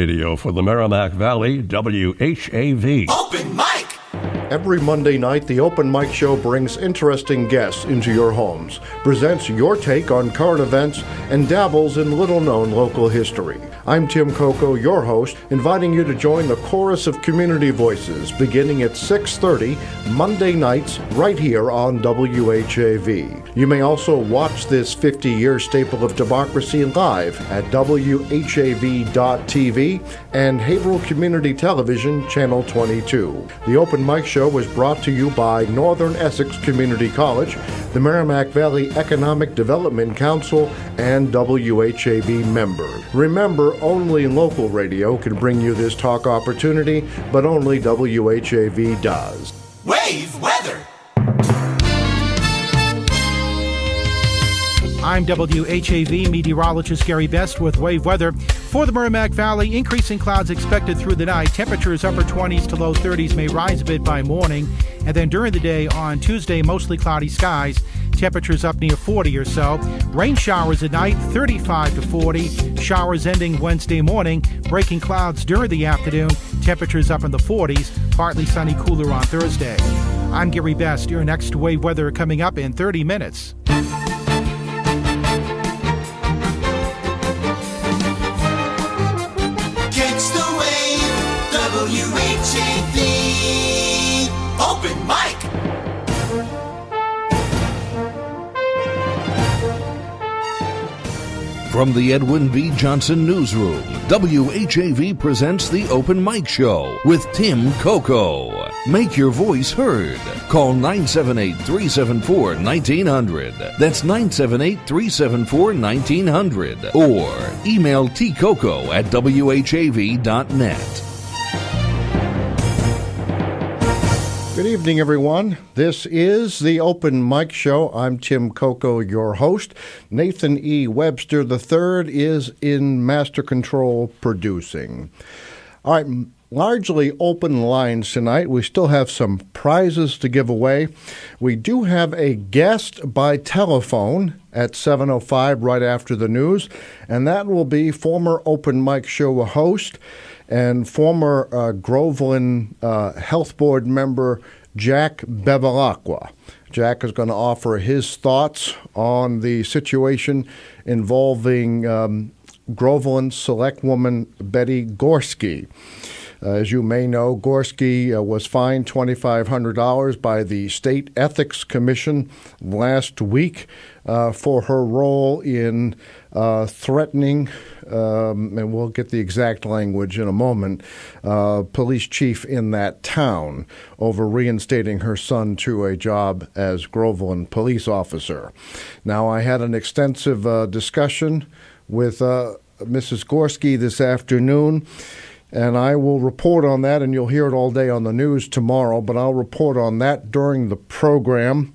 Radio for the Merrimack Valley, WHAV. Open mic! Every Monday night, the Open Mic Show brings interesting guests into your homes, presents your take on current events, and dabbles in little-known local history. I'm Tim Coco, your host, inviting you to join the chorus of community voices beginning at 6:30 Monday nights right here on WHAV. You may also watch this 50-year staple of democracy live at WHAV.tv and Haverhill Community Television, Channel 22. The Open Mic Show was brought to you by Northern Essex Community College, the Merrimack Valley Economic Development Council, and WHAV members. Remember, only local radio can bring you this talk opportunity, but only WHAV does. Wave weather! I'm WHAV meteorologist Gary Best with Wave Weather. For the Merrimack Valley, increasing clouds expected through the night. Temperatures upper 20s to low 30s may rise a bit by morning. And then during the day on Tuesday, mostly cloudy skies. Temperatures up near 40 or so. Rain showers at night, 35 to 40. Showers ending Wednesday morning. Breaking clouds during the afternoon. Temperatures up in the 40s. Partly sunny, cooler on Thursday. I'm Gary Best. Your next Wave Weather coming up in 30 minutes. WHAV Open Mic. From the Edwin B. Johnson Newsroom, WHAV presents the Open Mic Show with Tim Coco. Make your voice heard. Call 978-374-1900. That's 978-374-1900. Or email tcoco@whav.net. Good evening, everyone. This is the Open Mic Show. I'm Tim Coco, your host. Nathan E. Webster III is in Master Control producing. All right, largely open lines tonight. We still have some prizes to give away. We do have a guest by telephone at 7:05 right after the news, and that will be former Open Mic Show host and former Groveland Health Board member Jack Bevelaqua. Jack is going to offer his thoughts on the situation involving Groveland selectwoman Betty Gorski. As you may know, Gorski was fined $2,500 by the State Ethics Commission last week for her role in threatening, and we'll get the exact language in a moment, police chief in that town over reinstating her son to a job as Groveland police officer. Now, I had an extensive discussion with Mrs. Gorski this afternoon, and I will report on that, and you'll hear it all day on the news tomorrow, but I'll report on that during the program.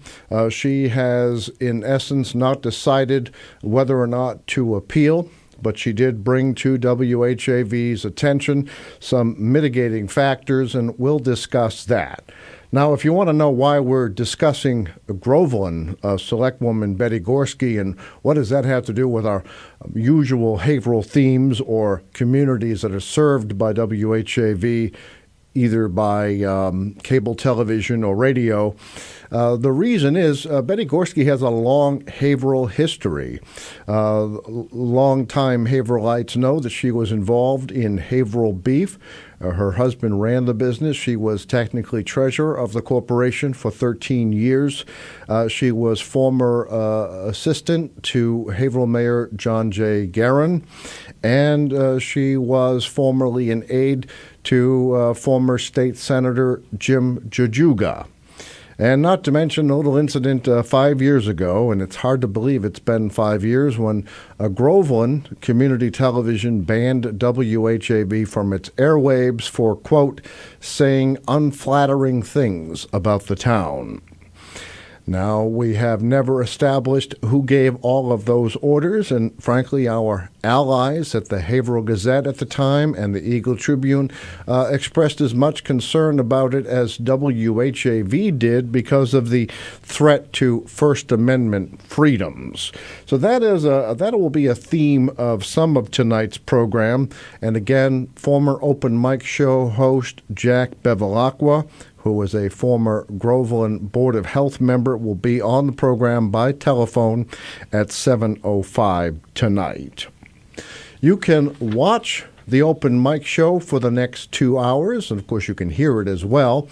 She has, in essence, not decided whether or not to appeal, but she did bring to WHAV's attention some mitigating factors, and we'll discuss that. Now, if you want to know why we're discussing Groveland, selectwoman Betty Gorski, and what does that have to do with our usual Haverhill themes or communities that are served by WHAV, either by cable television or radio, the reason is Betty Gorski has a long Haverhill history. Long-time Haverhillites know that she was involved in Haverhill Beef. Her husband ran the business. She was technically treasurer of the corporation for 13 years. She was former assistant to Haverhill Mayor John J. Guerin, and she was formerly an aide to former State Senator Jim Jajuga. And not to mention a little incident 5 years ago, and it's hard to believe it's been 5 years, when Groveland Community Television banned WHAV from its airwaves for, quote, saying unflattering things about the town. Now, we have never established who gave all of those orders, and frankly, our allies at the Haverhill Gazette at the time and the Eagle Tribune expressed as much concern about it as WHAV did because of the threat to First Amendment freedoms. So that will be a theme of some of tonight's program. And again, former Open Mic Show host Jack Bevelaqua, who is a former Groveland Board of Health member, will be on the program by telephone at 7:05 tonight. You can watch the Open Mic Show for the next 2 hours, and of course you can hear it as well,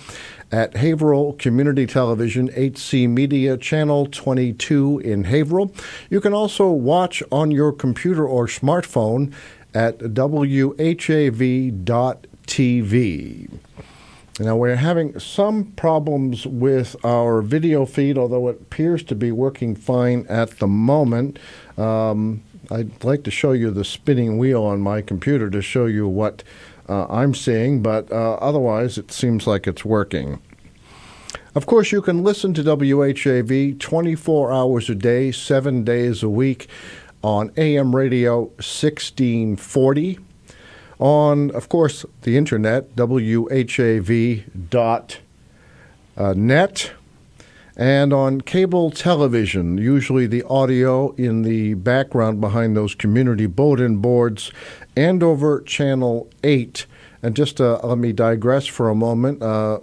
at Haverhill Community Television, HC Media, Channel 22 in Haverhill. You can also watch on your computer or smartphone at whav.tv. Now, we're having some problems with our video feed, although it appears to be working fine at the moment. I'd like to show you the spinning wheel on my computer to show you what I'm seeing, but otherwise it seems like it's working. Of course, you can listen to WHAV 24 hours a day, 7 days a week on AM radio 1640. On, of course, the internet, whav.net, and on cable television, usually the audio in the background behind those community bulletin boards, Andover Channel 8. And just let me digress for a moment. I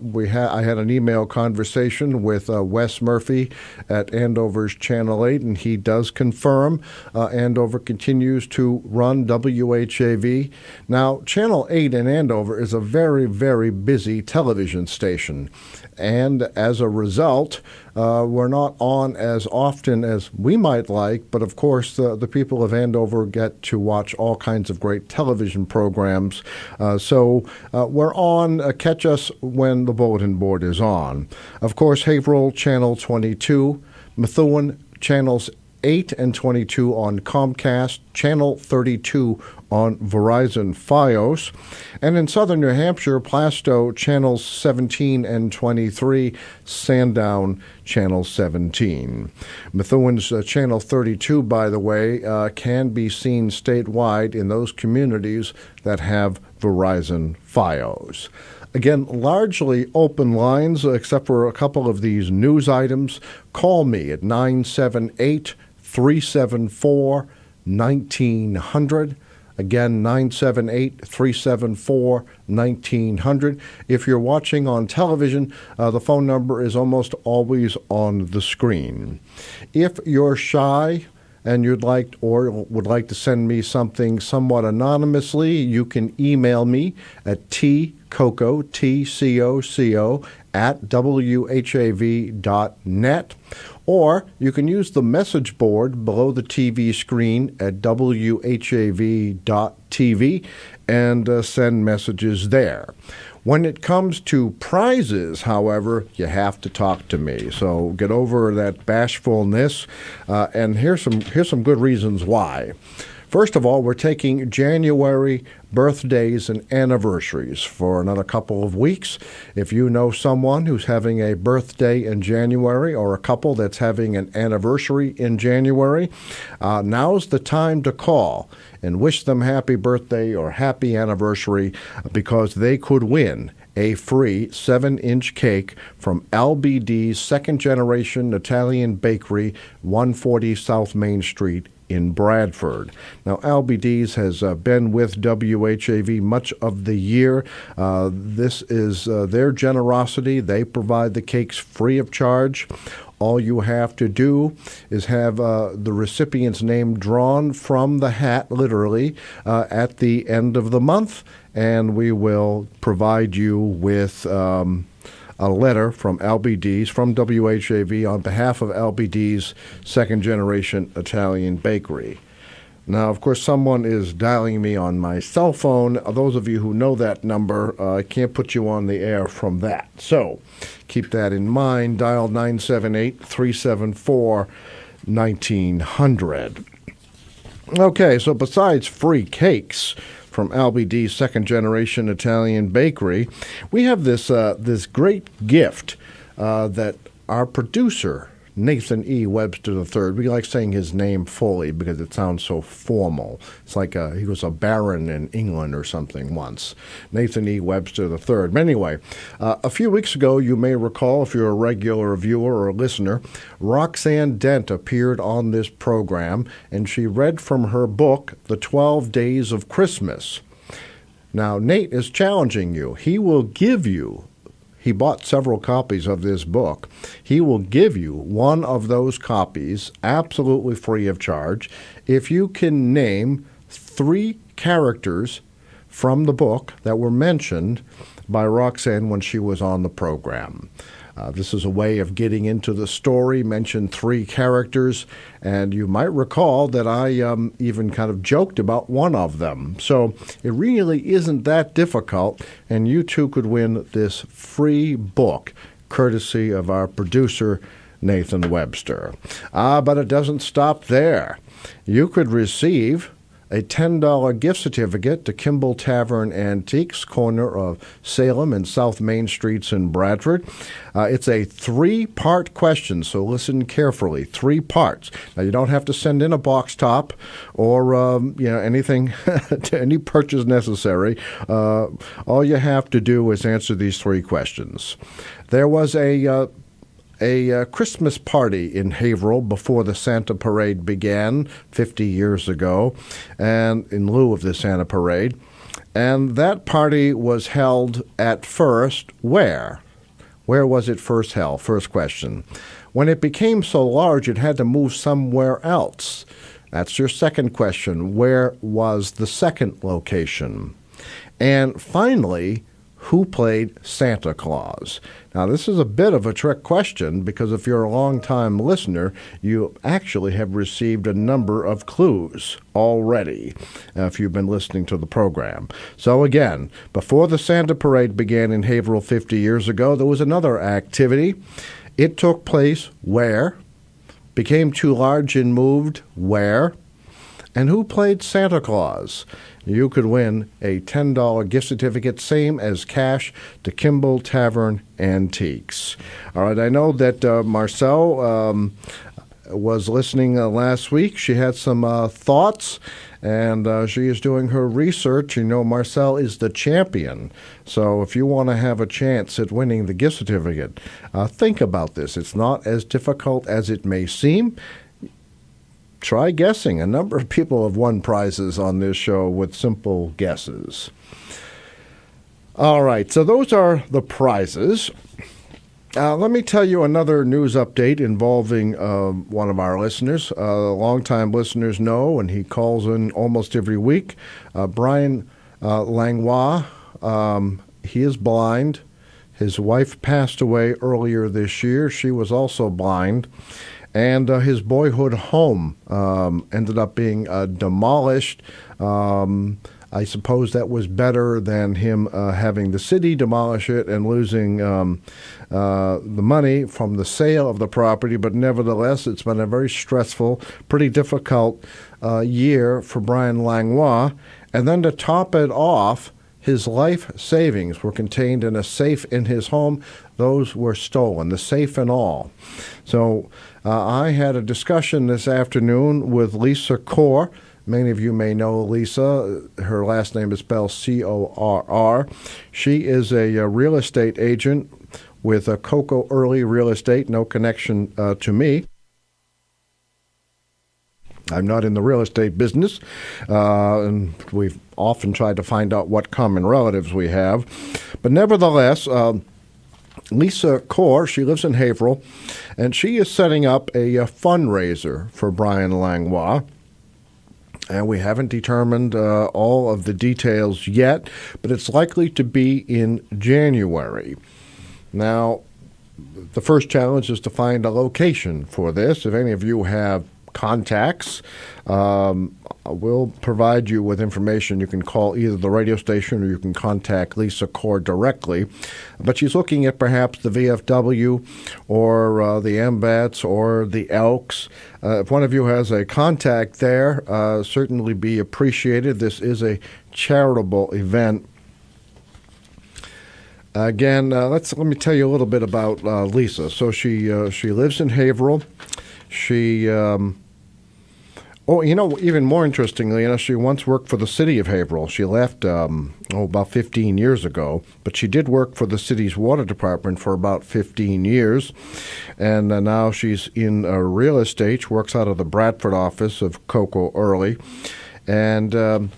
had an email conversation with Wes Murphy at Andover's Channel 8, and he does confirm Andover continues to run WHAV. Now, Channel 8 in Andover is a very, very busy television station. And as a result, we're not on as often as we might like, but of course the people of Andover get to watch all kinds of great television programs. So we're on, catch us when the bulletin board is on. Of course, Haverhill, Channel 22, Methuen, Channels 8 and 22 on Comcast, Channel 32 on Verizon Fios, and in southern New Hampshire, Plasto, Channels 17 and 23, Sandown, Channel 17. Methuen's Channel 32, by the way, can be seen statewide in those communities that have Verizon Fios. Again, largely open lines, except for a couple of these news items. Call me at 978-374-1900. Again, 978-374-1900. If you're watching on television, the phone number is almost always on the screen. If you're shy and you'd like or would like to send me something somewhat anonymously, you can email me at tcoco, T-C-O-C-O, at whav.net. Or you can use the message board below the TV screen at whav.tv and send messages there. When it comes to prizes, however, you have to talk to me. So get over that bashfulness, and here's some good reasons why. First of all, we're taking January birthdays and anniversaries for another couple of weeks. If you know someone who's having a birthday in January or a couple that's having an anniversary in January, now's the time to call and wish them happy birthday or happy anniversary, because they could win a free 7-inch cake from LBD's second-generation Italian bakery, 140 South Main Street in Bradford. Now, LBD's has been with WHAV much of the year. This is their generosity. They provide the cakes free of charge. All you have to do is have the recipient's name drawn from the hat, literally, at the end of the month, and we will provide you with a letter from LBD's, from WHAV, on behalf of LBD's second-generation Italian bakery. Now, of course, someone is dialing me on my cell phone. Those of you who know that number, I can't put you on the air from that. So keep that in mind. Dial 978-374-1900. Okay, so besides free cakes from LBD's second-generation Italian bakery, we have this great gift that our producer, Nathan E. Webster III. We like saying his name fully because it sounds so formal. It's like he was a baron in England or something once. Nathan E. Webster III. But anyway, a few weeks ago, you may recall, if you're a regular viewer or listener, Roxanne Dent appeared on this program, and she read from her book, The 12 Days of Christmas. Now, Nate is challenging you. He bought several copies of this book. He will give you one of those copies absolutely free of charge if you can name 3 characters from the book that were mentioned by Roxanne when she was on the program. This is a way of getting into the story, mention 3 characters, and you might recall that I even kind of joked about one of them. So it really isn't that difficult, and you too could win this free book, courtesy of our producer, Nathan Webster. But it doesn't stop there. You could receive a $10 gift certificate to Kimball Tavern Antiques, corner of Salem and South Main Streets in Bradford. It's a 3-part question, so listen carefully. 3 parts. Now, you don't have to send in a box top or anything, any purchase necessary. All you have to do is answer these 3 questions. There was a Christmas party in Haverhill before the Santa Parade began 50 years ago, and in lieu of the Santa Parade. And that party was held at first where? Where was it first held? First question. When it became so large, it had to move somewhere else. That's your second question. Where was the second location? And finally, who played Santa Claus? Now, this is a bit of a trick question because if you're a long-time listener, you actually have received a number of clues already if you've been listening to the program. So again, before the Santa Parade began in Haverhill 50 years ago, there was another activity. It took place where? Became too large and moved where? And who played Santa Claus? You could win a $10 gift certificate, same as cash, to Kimball Tavern Antiques. All right, I know that Marcel was listening last week. She had some thoughts, and she is doing her research. You know, Marcel is the champion. So if you want to have a chance at winning the gift certificate, think about this. It's not as difficult as it may seem. Try guessing. A number of people have won prizes on this show with simple guesses. All right, so those are the prizes. Let me tell you another news update involving one of our listeners. Longtime listeners know, and he calls in almost every week, Brian Langlois. He is blind. His wife passed away earlier this year. She was also blind. And his boyhood home ended up being demolished. I suppose that was better than him having the city demolish it and losing the money from the sale of the property. But nevertheless, it's been a very stressful, pretty difficult year for Brian Langlois. And then to top it off, his life savings were contained in a safe in his home. Those were stolen, the safe and all. So I had a discussion this afternoon with Lisa Corr. Many of you may know Lisa. Her last name is spelled C-O-R-R. She is a real estate agent with Coco Early Real Estate, no connection to me. I'm not in the real estate business, and we've often tried to find out what common relatives we have. But nevertheless, Lisa Corr, she lives in Haverhill, and she is setting up a fundraiser for Brian Langlois. And we haven't determined all of the details yet, but it's likely to be in January. Now, the first challenge is to find a location for this. If any of you have contacts, we'll provide you with information. You can call either the radio station or you can contact Lisa Corr directly. But she's looking at perhaps the VFW or the MBATs or the Elks. If one of you has a contact there, certainly be appreciated. This is a charitable event. Again, let me tell you a little bit about Lisa. So she lives in Haverhill. She even more interestingly, she once worked for the city of Haverhill. She left about 15 years ago, but she did work for the city's water department for about 15 years, and now she's in real estate. She works out of the Bradford office of Coco Early, and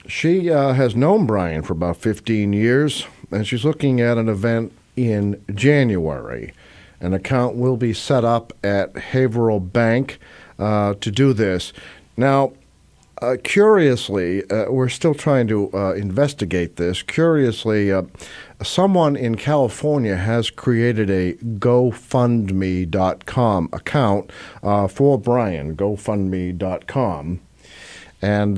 she has known Brian for about 15 years, and she's looking at an event in January. An account will be set up at Haverhill Bank to do this. Now, curiously, we're still trying to investigate this. Curiously, someone in California has created a GoFundMe.com account for Brian, GoFundMe.com. And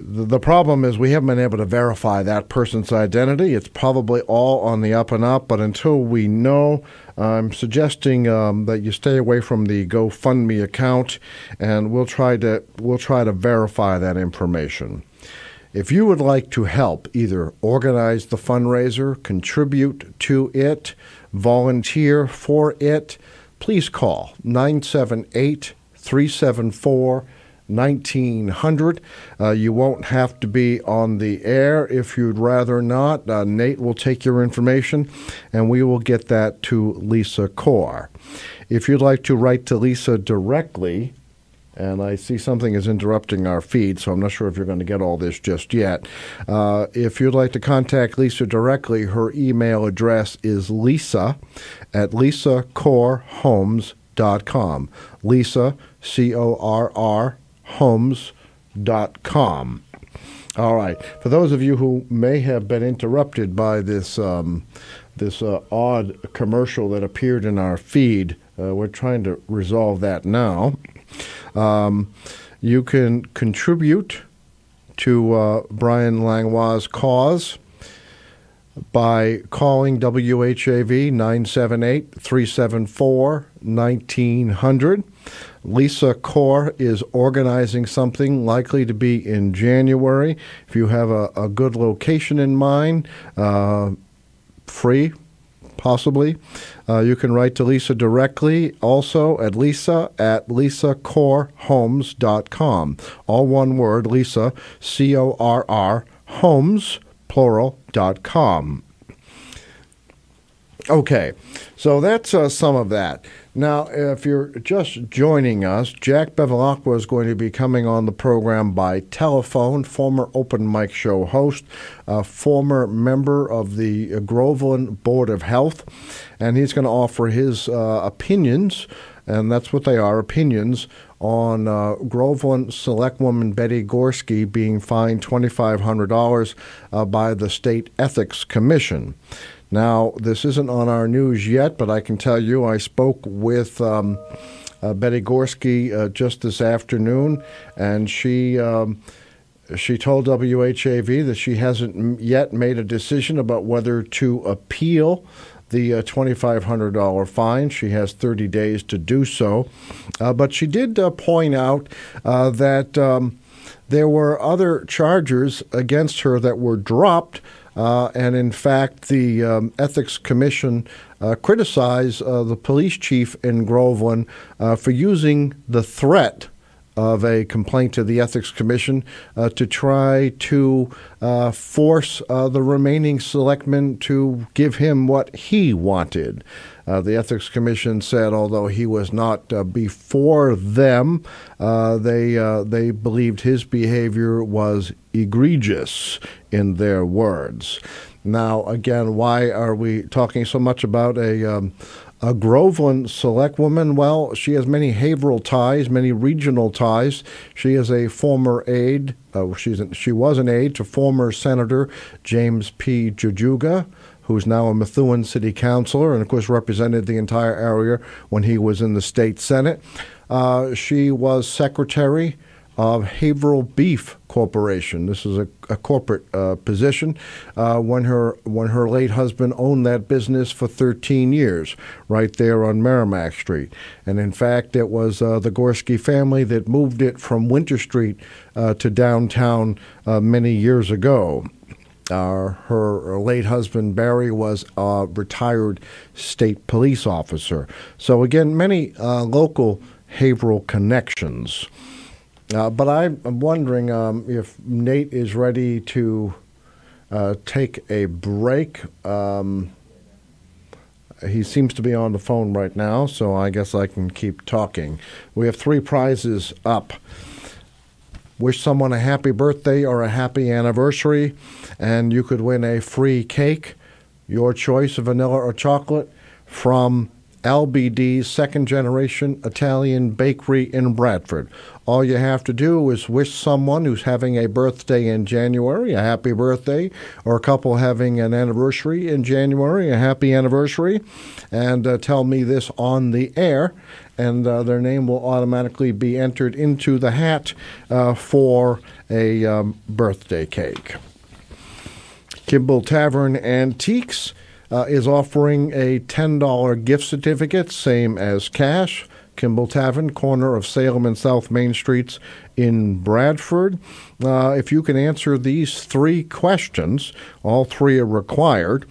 the problem is we haven't been able to verify that person's identity. It's probably all on the up and up, but until we know, I'm suggesting that you stay away from the GoFundMe account, and we'll try to verify that information. If you would like to help either organize the fundraiser, contribute to it, volunteer for it, please call 978-374-1900. You won't have to be on the air if you'd rather not. Nate will take your information, and we will get that to Lisa Core. If you'd like to write to Lisa directly, and I see something is interrupting our feed, so I'm not sure if you're going to get all this just yet. If you'd like to contact Lisa directly, her email address is lisa@lisacorehomes.com. Lisa, C-O-R-R, homes.com. All right. For those of you who may have been interrupted by this odd commercial that appeared in our feed, we're trying to resolve that now. You can contribute to Brian Langlois' cause by calling WHAV 978-374-1900. Lisa Core is organizing something likely to be in January. If you have a good location in mind, free, possibly, you can write to Lisa directly, also at lisa@lisacorehomes.com. All one word, Lisa, C-O-R-R, homes, plural.com. Okay, so that's some of that. Now, if you're just joining us, Jack Bevelaqua is going to be coming on the program by telephone, former Open Mic Show host, a former member of the Groveland Board of Health, and he's going to offer his opinions, and that's what they are, opinions, on Groveland selectwoman Betty Gorski being fined $2,500 by the State Ethics Commission. Now, this isn't on our news yet, but I can tell you I spoke with Betty Gorski just this afternoon, and she told WHAV that she hasn't yet made a decision about whether to appeal the $2,500 fine. She has 30 days to do so. But she did point out that there were other charges against her that were dropped. And in fact, the Ethics Commission criticized the police chief in Groveland for using the threat of a complaint to the Ethics Commission to try to force the remaining selectmen to give him what he wanted. The Ethics Commission said, although he was not before them, they believed his behavior was egregious, in their words. Now, again, why are we talking so much about a Groveland selectwoman? Well, she has many Haverhill ties, many regional ties. She is a former aide. She was an aide to former Senator James P. Jajuga, who's now a Methuen city councilor and, of course, represented the entire area when he was in the state Senate. She was secretary of Haverhill Beef Corporation. This is a corporate position. When her late husband owned that business for 13 years, right there on Merrimack Street. And in fact, it was the Gorski family that moved it from Winter Street to downtown many years ago. Her late husband, Barry, was a retired state police officer. So again, many local Haverhill connections. But I'm wondering if Nate is ready to take a break. He seems to be on the phone right now, so I guess I can keep talking. We have 3 prizes up. Wish someone a happy birthday or a happy anniversary, and you could win a free cake, your choice of vanilla or chocolate, from LBD's Second Generation Italian Bakery in Bradford. All you have to do is wish someone who's having a birthday in January a happy birthday, or a couple having an anniversary in January a happy anniversary, and tell me this on the air, and their name will automatically be entered into the hat for a birthday cake. Kimball Tavern Antiques is offering a $10 gift certificate, same as cash. Kimball Tavern, corner of Salem and South Main Streets in Bradford. If you can answer these 3 questions, all 3 are required.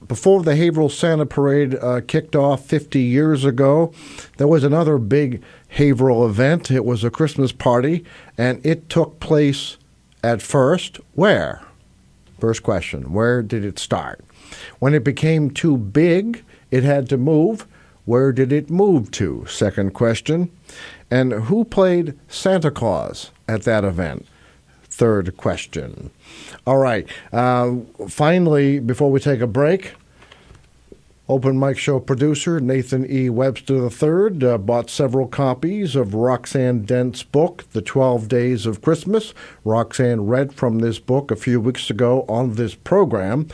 Before the Haverhill Santa Parade kicked off 50 years ago, there was another big Haverhill event. It was a Christmas party, and it took place at first where? First question, where did it start? When it became too big, it had to move. Where did it move to? Second question. And who played Santa Claus at that event? Third question. All right. Finally, before we take a break, Open Mic Show producer Nathan E. Webster III bought several copies of Roxanne Dent's book, The 12 Days of Christmas. Roxanne read from this book a few weeks ago on this program.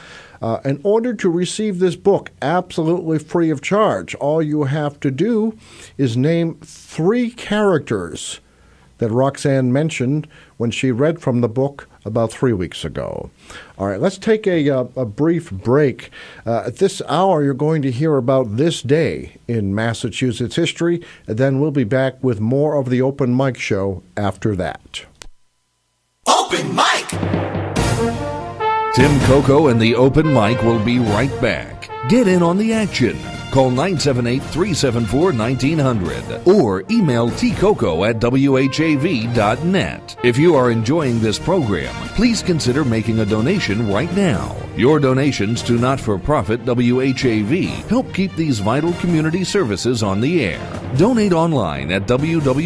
In order to receive this book absolutely free of charge, all you have to do is name 3 characters that Roxanne mentioned when she read from the book about 3 weeks ago. All right, let's take a brief break. At this hour, you're going to hear about this day in Massachusetts history, and then we'll be back with more of the Open Mic Show after that. Open Mic! Tim Coco and the Open Mic will be right back. Get in on the action. Call 978-374-1900 or email tcoco@whav.net. If you are enjoying this program, please consider making a donation right now. Your donations to not-for-profit WHAV help keep these vital community services on the air. Donate online at www.whav.net.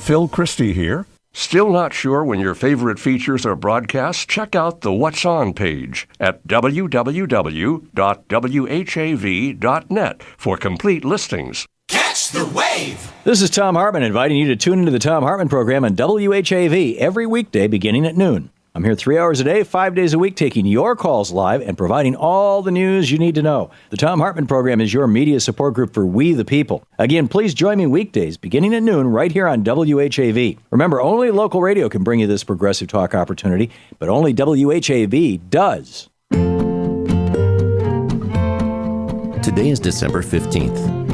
Phil Christie here. Still not sure when your favorite features are broadcast? Check out the What's On page at www.whav.net for complete listings. Catch the wave! This is Tom Hartman inviting you to tune into the Tom Hartman program on WHAV every weekday beginning at noon. I'm here 3 hours a day, 5 days a week, taking your calls live and providing all the news you need to know. The Tom Hartman program is your media support group for we the people. Again, please join me weekdays beginning at noon right here on WHAV. Remember, only local radio can bring you this progressive talk opportunity, but only WHAV does. Today is December 15th.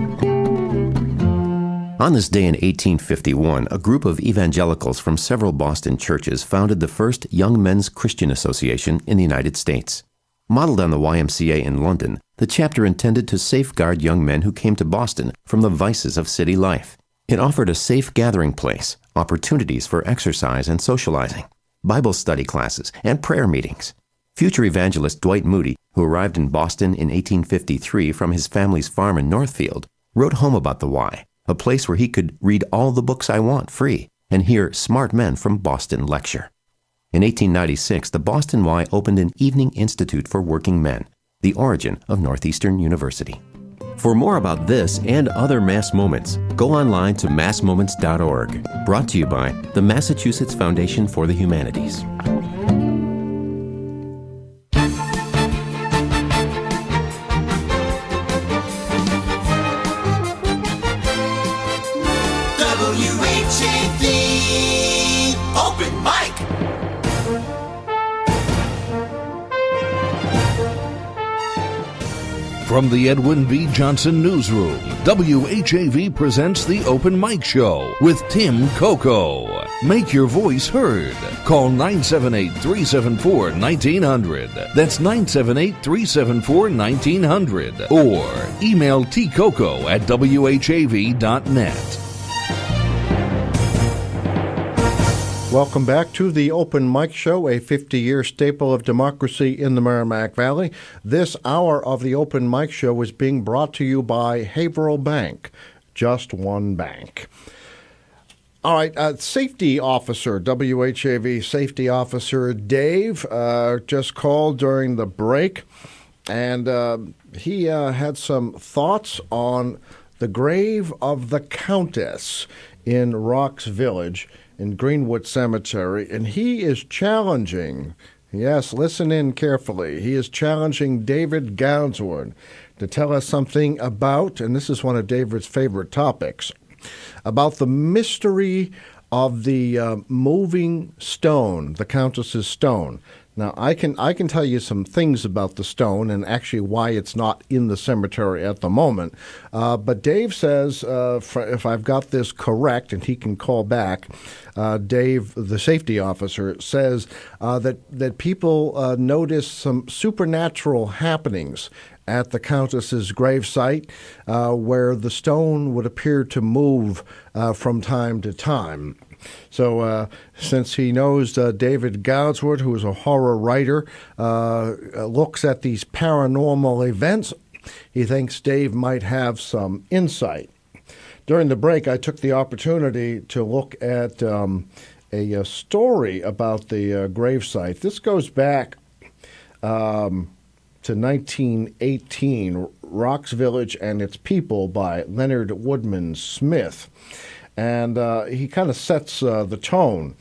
On this day in 1851, a group of evangelicals from several Boston churches founded the first Young Men's Christian Association in the United States. Modeled on the YMCA in London, the chapter intended to safeguard young men who came to Boston from the vices of city life. It offered a safe gathering place, opportunities for exercise and socializing, Bible study classes, and prayer meetings. Future evangelist Dwight Moody, who arrived in Boston in 1853 from his family's farm in Northfield, wrote home about the Y, a place where he could read all the books I want free and hear smart men from Boston lecture. In 1896, the Boston Y opened an evening institute for working men, the origin of Northeastern University. For more about this and other Mass Moments, go online to massmoments.org. Brought to you by the Massachusetts Foundation for the Humanities. WHAV Open Mic. From the Edwin B. Johnson Newsroom, WHAV presents the Open Mic Show with Tim Coco. Make your voice heard. Call 978-374-1900. That's 978-374-1900. Or email tcoco@whav.net. Welcome back to the Open Mic Show, a 50-year staple of democracy in the Merrimack Valley. This hour of the Open Mic Show is being brought to you by Haverhill Bank, just one bank. All right, safety officer, WHAV safety officer Dave just called during the break, and he had some thoughts on the grave of the Countess in Rocks Village in Greenwood Cemetery, and he is challenging, yes, listen in carefully, he is challenging David Goudsward to tell us something about, and this is one of David's favorite topics, about the mystery of the moving stone, the Countess's stone. Now, I can tell you some things about the stone and actually why it's not in the cemetery at the moment. But Dave says, if I've got this correct, and he can call back, Dave, the safety officer, says that people notice some supernatural happenings at the Countess's gravesite, where the stone would appear to move from time to time. So since he knows David Goudsward, who is a horror writer, looks at these paranormal events, he thinks Dave might have some insight. During the break, I took the opportunity to look at a story about the gravesite. This goes back to 1918, Rocks Village and Its People by Leonard Woodman Smith. And he kind of sets the tone.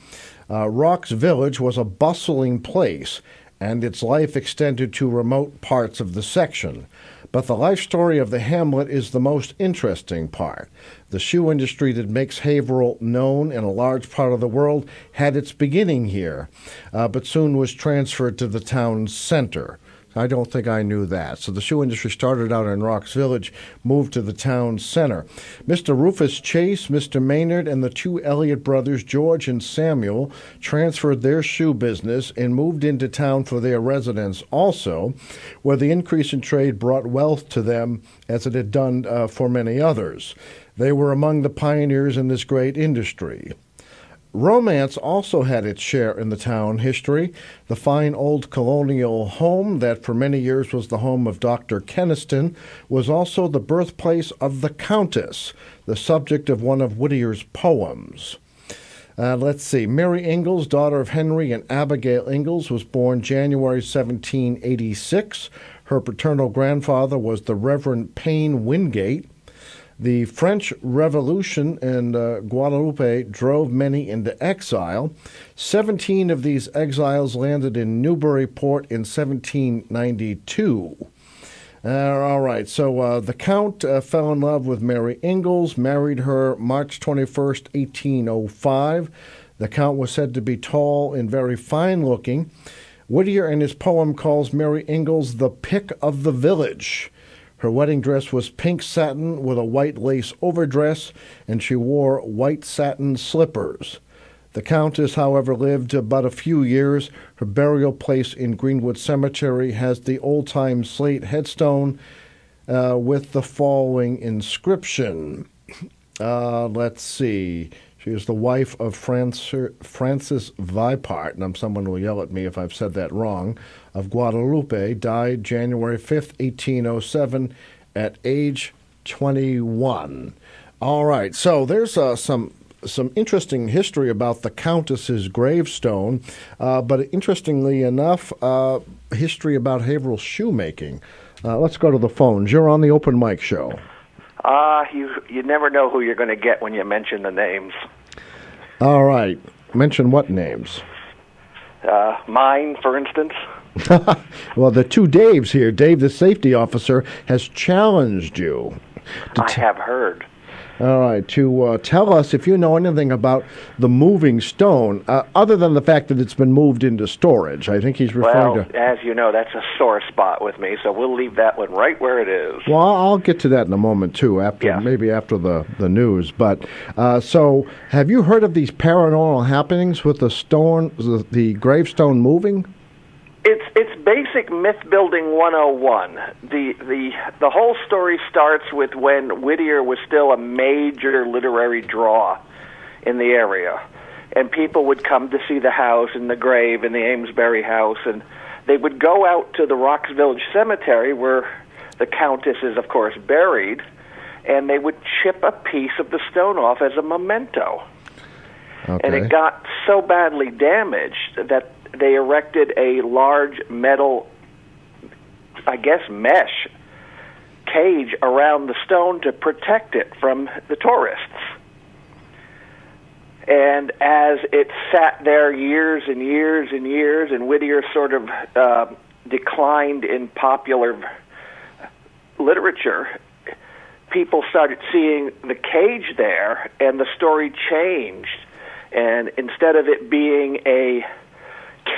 Rocks Village was a bustling place, and its life extended to remote parts of the section. But the life story of the hamlet is the most interesting part. The shoe industry that makes Haverhill known in a large part of the world had its beginning here, but soon was transferred to the town's center. I don't think I knew that. So the shoe industry started out in Rocks Village, moved to the town center. Mr. Rufus Chase, Mr. Maynard, and the two Elliott brothers, George and Samuel, transferred their shoe business and moved into town for their residence also, where the increase in trade brought wealth to them as it had done for many others. They were among the pioneers in this great industry. Romance also had its share in the town history. The fine old colonial home that for many years was the home of Dr. Keniston was also the birthplace of the Countess, the subject of one of Whittier's poems. Let's see. Mary Ingalls, daughter of Henry and Abigail Ingalls, was born January 1786. Her paternal grandfather was the Reverend Payne Wingate. The French Revolution in Guadeloupe drove many into exile. 17 of these exiles landed in Newburyport in 1792. All right, so the Count fell in love with Mary Ingalls, married her March 21st, 1805. The Count was said to be tall and very fine-looking. Whittier in his poem calls Mary Ingalls the pick of the village. Her wedding dress was pink satin with a white lace overdress, and she wore white satin slippers. The Countess, however, lived but a few years. Her burial place in Greenwood Cemetery has the old-time slate headstone with the following inscription. Let's see. She was the wife of Francis Vipart, and someone will yell at me if I've said that wrong, of Guadalupe, died January 5th, 1807, at age 21. All right, so there's some interesting history about the Countess's gravestone, but interestingly enough, history about Haverhill shoemaking. Let's go to the phones. You're on the Open Mic Show. You never know who you're going to get when you mention the names. All right. Mention what names? Mine, for instance. Well, the two Daves here. Dave, the safety officer, has challenged you. I have heard. All right, to tell us if you know anything about the moving stone, other than the fact that it's been moved into storage. I think he's referring to... as you know, that's a sore spot with me, so we'll leave that one right where it is. Well, I'll get to that in a moment, too, maybe after the news. But, so, have you heard of these paranormal happenings with the gravestone moving? It's basic myth building 101. The whole story starts with when Whittier was still a major literary draw in the area, and people would come to see the house and the grave in the Amesbury house, and they would go out to the Rocks Village Cemetery where the Countess is, of course, buried, and they would chip a piece of the stone off as a memento. Okay. And it got so badly damaged that they erected a large metal, I guess, mesh cage around the stone to protect it from the tourists. And as it sat there years and years and years, and Whittier sort of declined in popular literature, people started seeing the cage there, and the story changed. And instead of it being a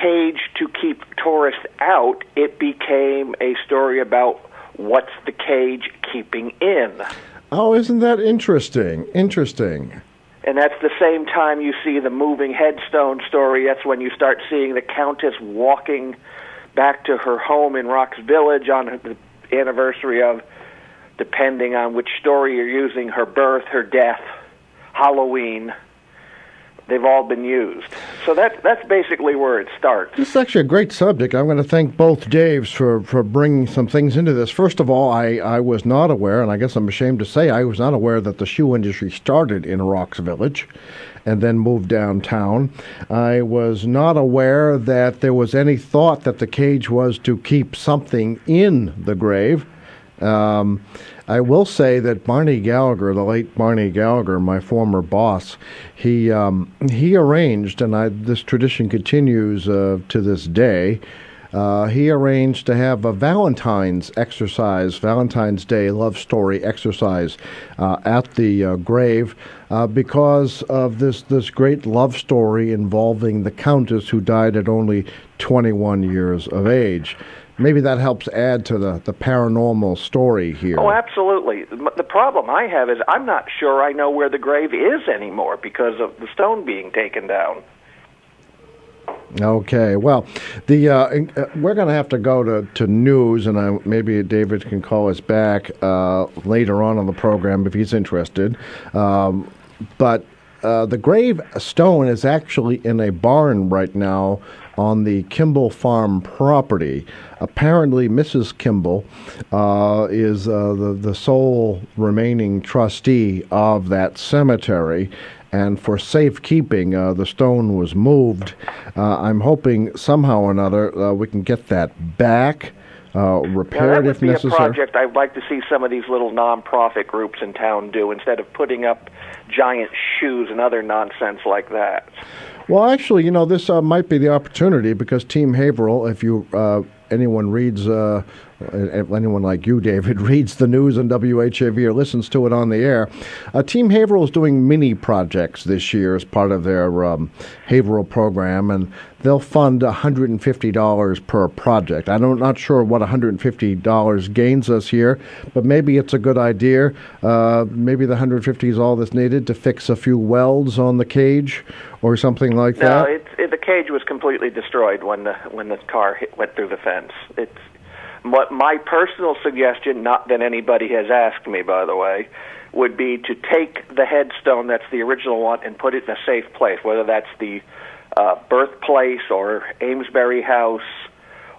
cage to keep tourists out, it became a story about what's the cage keeping in. Oh, isn't that interesting? Interesting. And that's the same time you see the moving headstone story. That's when you start seeing the Countess walking back to her home in Rocks Village on the anniversary of, depending on which story you're using, her birth, her death, Halloween. They've all been used. So that's basically where it starts. This is actually a great subject. I'm going to thank both Daves for bringing some things into this. First of all, I was not aware, and I guess I'm ashamed to say, I was not aware that the shoe industry started in Rocks Village and then moved downtown. I was not aware that there was any thought that the cage was to keep something in the grave. I will say that Barney Gallagher, the late Barney Gallagher, my former boss, he arranged, and this tradition continues to this day, he arranged to have a Valentine's Day love story exercise at the grave because of this great love story involving the Countess, who died at only 21 years of age. Maybe that helps add to the paranormal story here. Oh, absolutely. The problem I have is I'm not sure I know where the grave is anymore because of the stone being taken down. Okay, well, we're going to have to go to news, and maybe David can call us back later on the program if he's interested. But the grave stone is actually in a barn right now on the Kimball Farm property. Apparently, Mrs. Kimball is the sole remaining trustee of that cemetery, and for safekeeping, the stone was moved. I'm hoping somehow or another we can get that back, repaired if necessary. That would be a project I'd like to see some of these little non-profit groups in town do instead of putting up giant shoes and other nonsense like that. Well, actually, this might be the opportunity because Team Haverhill, if anyone reads, anyone like you, David, reads the news on WHAV or listens to it on the air, Team Haverhill is doing mini projects this year as part of their Haverhill program, and they'll fund $150 per project. I'm not sure what $150 gains us here, but maybe it's a good idea. Maybe the $150 is all that's needed to fix a few welds on the cage or something like that. No, the cage was completely destroyed when the car went through the fence. It's my personal suggestion, not that anybody has asked me, by the way, would be to take the headstone that's the original one and put it in a safe place, whether that's the birthplace or Amesbury House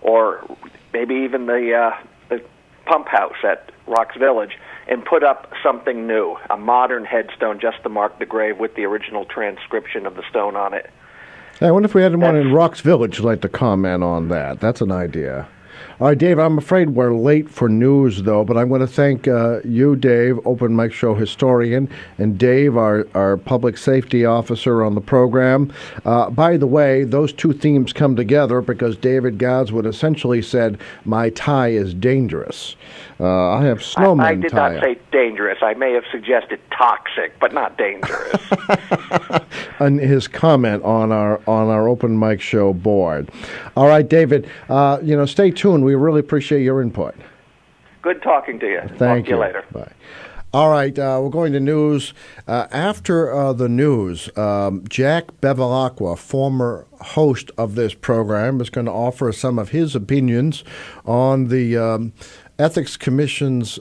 or maybe even the pump house at Rocks Village, and put up something new, a modern headstone just to mark the grave with the original transcription of the stone on it. I wonder if we had one in Rocks Village who'd like to comment on that. That's an idea. All right, Dave, I'm afraid we're late for news, though, but I'm going to thank you, Dave, Open Mic Show historian, and Dave, our public safety officer on the program. By the way, those two themes come together because David Godswood essentially said, my tie is dangerous. I have snowman I did tie. not say dangerous. I may have suggested toxic, but not dangerous. And his comment on our Open Mic Show board. All right, David, stay tuned. We really appreciate your input. Good talking to you. Thank Talk to you later. Bye. All right, we're going to news. After the news, Jack Bevelaqua, former host of this program, is going to offer some of his opinions on the Ethics Commission's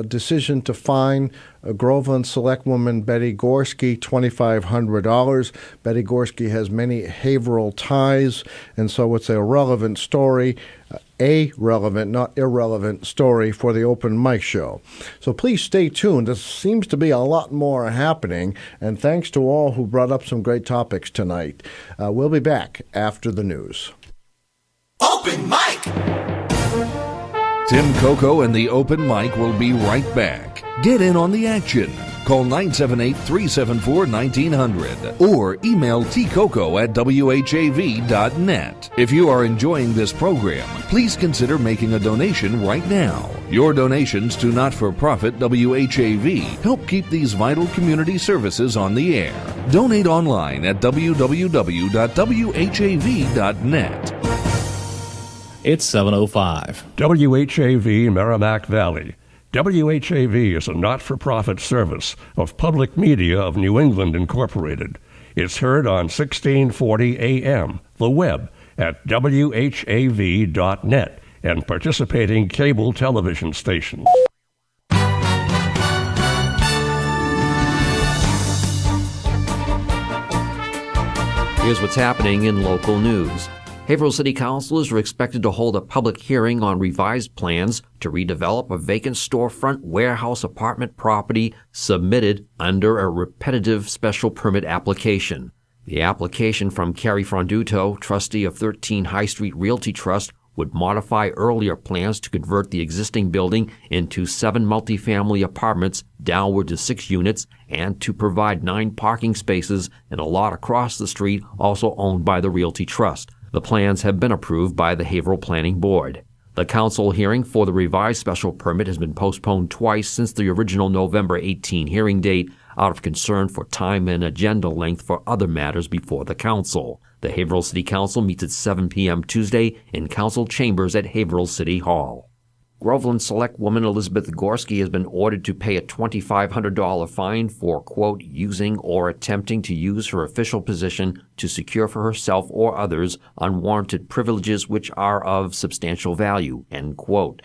decision to fine Groveland selectwoman Betty Gorski $2,500. Betty Gorski has many Haverhill ties, and so it's a relevant story, a relevant, not irrelevant story for the Open Mic Show. So please stay tuned. There seems to be a lot more happening, and thanks to all who brought up some great topics tonight. We'll be back after the news. Open mic. Tim Coco and the Open Mic will be right back. Get in on the action. Call 978-374-1900 or email tcoco@whav.net. If you are enjoying this program, please consider making a donation right now. Your donations to not-for-profit WHAV help keep these vital community services on the air. Donate online at www.whav.net. It's 7:05. WHAV Merrimack Valley. WHAV is a not-for-profit service of Public Media of New England Incorporated. It's heard on 1640 AM, the web, at whav.net, and participating cable television stations. Here's what's happening in local news. Haverhill City Councilors are expected to hold a public hearing on revised plans to redevelop a vacant storefront warehouse apartment property submitted under a repetitive special permit application. The application from Carrie Fronduto, trustee of 13 High Street Realty Trust, would modify earlier plans to convert the existing building into 7 multifamily apartments downward to 6 units and to provide 9 parking spaces in a lot across the street also owned by the Realty Trust. The plans have been approved by the Haverhill Planning Board. The council hearing for the revised special permit has been postponed twice since the original November 18 hearing date out of concern for time and agenda length for other matters before the council. The Haverhill City Council meets at 7 p.m. Tuesday in council chambers at Haverhill City Hall. Groveland selectwoman Elizabeth Gorski has been ordered to pay a $2,500 fine for, quote, using or attempting to use her official position to secure for herself or others unwarranted privileges which are of substantial value, end quote.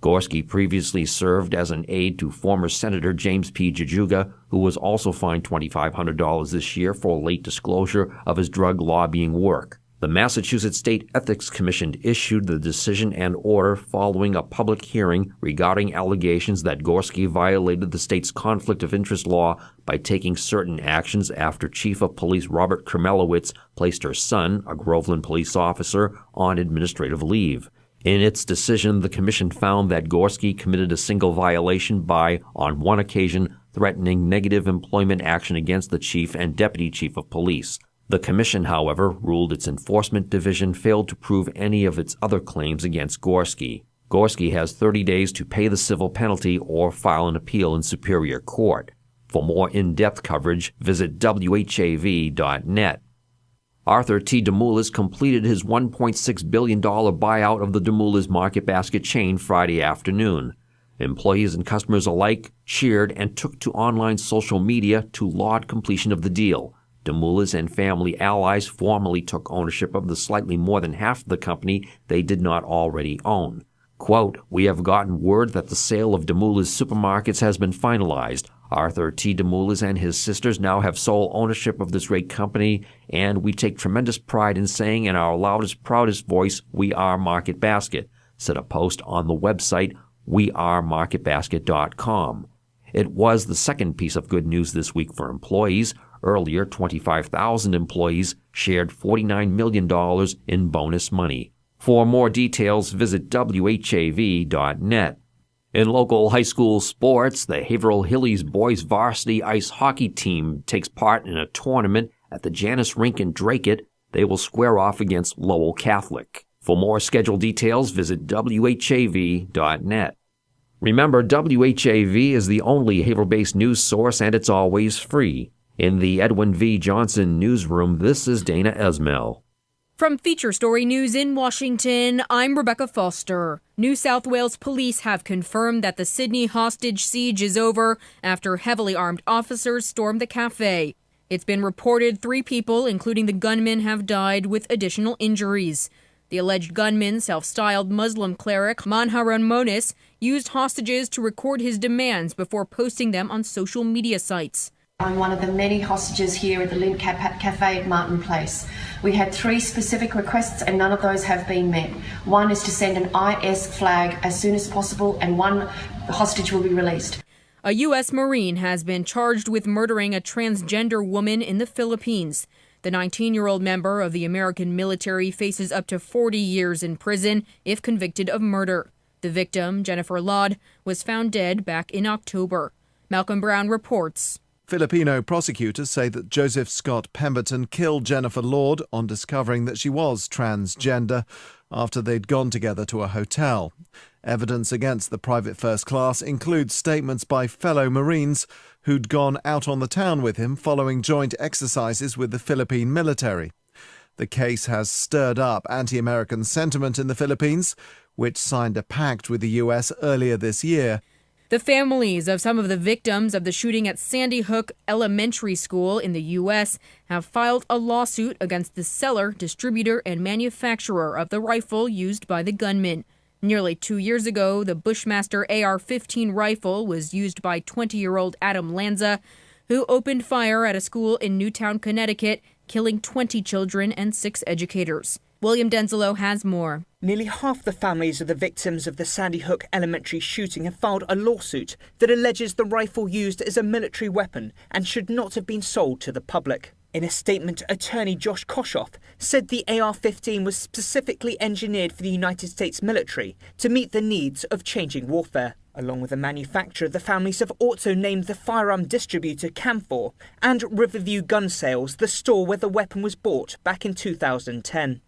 Gorski previously served as an aide to former Senator James P. Jajuga, who was also fined $2,500 this year for late disclosure of his drug lobbying work. The Massachusetts State Ethics Commission issued the decision and order following a public hearing regarding allegations that Gorski violated the state's conflict of interest law by taking certain actions after Chief of Police Robert Kremelowitz placed her son, a Groveland police officer, on administrative leave. In its decision, the commission found that Gorski committed a single violation by, on one occasion, threatening negative employment action against the chief and deputy chief of police. The commission, however, ruled its enforcement division failed to prove any of its other claims against Gorski. Gorski has 30 days to pay the civil penalty or file an appeal in Superior Court. For more in-depth coverage, visit whav.net. Arthur T. Demoulas completed his $1.6 billion buyout of the Demoulas Market Basket chain Friday afternoon. Employees and customers alike cheered and took to online social media to laud completion of the deal. Demoulas and family allies formally took ownership of the slightly more than half of the company they did not already own. Quote, "We have gotten word that the sale of Demoulas supermarkets has been finalized. Arthur T. Demoulas and his sisters now have sole ownership of this great company, and we take tremendous pride in saying in our loudest, proudest voice, we are Market Basket," said a post on the website wearemarketbasket.com. It was the second piece of good news this week for employees. Earlier, 25,000 employees shared $49 million in bonus money. For more details, visit whav.net. In local high school sports, the Haverhill Hillies boys varsity ice hockey team takes part in a tournament at the Janus Rink in Dracut. They will square off against Lowell Catholic. For more schedule details, visit whav.net. Remember, WHAV is the only Haverhill-based news source, and it's always free. In the Edwin V. Johnson newsroom, this is Dana Esmel. From Feature Story News in Washington, I'm Rebecca Foster. New South Wales police have confirmed that the Sydney hostage siege is over after heavily armed officers stormed the cafe. It's been reported 3 people, including the gunman, have died with additional injuries. The alleged gunman, self-styled Muslim cleric Manharan Monis, used hostages to record his demands before posting them on social media sites. I'm one of the many hostages here at the Lint Cafe at Martin Place. We had 3 specific requests and none of those have been met. One is to send an IS flag as soon as possible and 1 hostage will be released. A U.S. Marine has been charged with murdering a transgender woman in the Philippines. The 19-year-old member of the American military faces up to 40 years in prison if convicted of murder. The victim, Jennifer Laud, was found dead back in October. Malcolm Brown reports. Filipino prosecutors say that Joseph Scott Pemberton killed Jennifer Laud on discovering that she was transgender after they'd gone together to a hotel. Evidence against the private first class includes statements by fellow Marines who'd gone out on the town with him following joint exercises with the Philippine military. The case has stirred up anti-American sentiment in the Philippines, which signed a pact with the U.S. earlier this year. The families of some of the victims of the shooting at Sandy Hook Elementary School in the U.S. have filed a lawsuit against the seller, distributor, and manufacturer of the rifle used by the gunman. Nearly 2 years ago, the Bushmaster AR-15 rifle was used by 20-year-old Adam Lanza, who opened fire at a school in Newtown, Connecticut, killing 20 children and 6 educators. William Denzelo has more. Nearly half the families of the victims of the Sandy Hook Elementary shooting have filed a lawsuit that alleges the rifle used as a military weapon and should not have been sold to the public. In a statement, attorney Josh Koshoff said the AR-15 was specifically engineered for the United States military to meet the needs of changing warfare. Along with the manufacturer, the families have also named the firearm distributor Camfor and Riverview Gun Sales, the store where the weapon was bought back in 2010.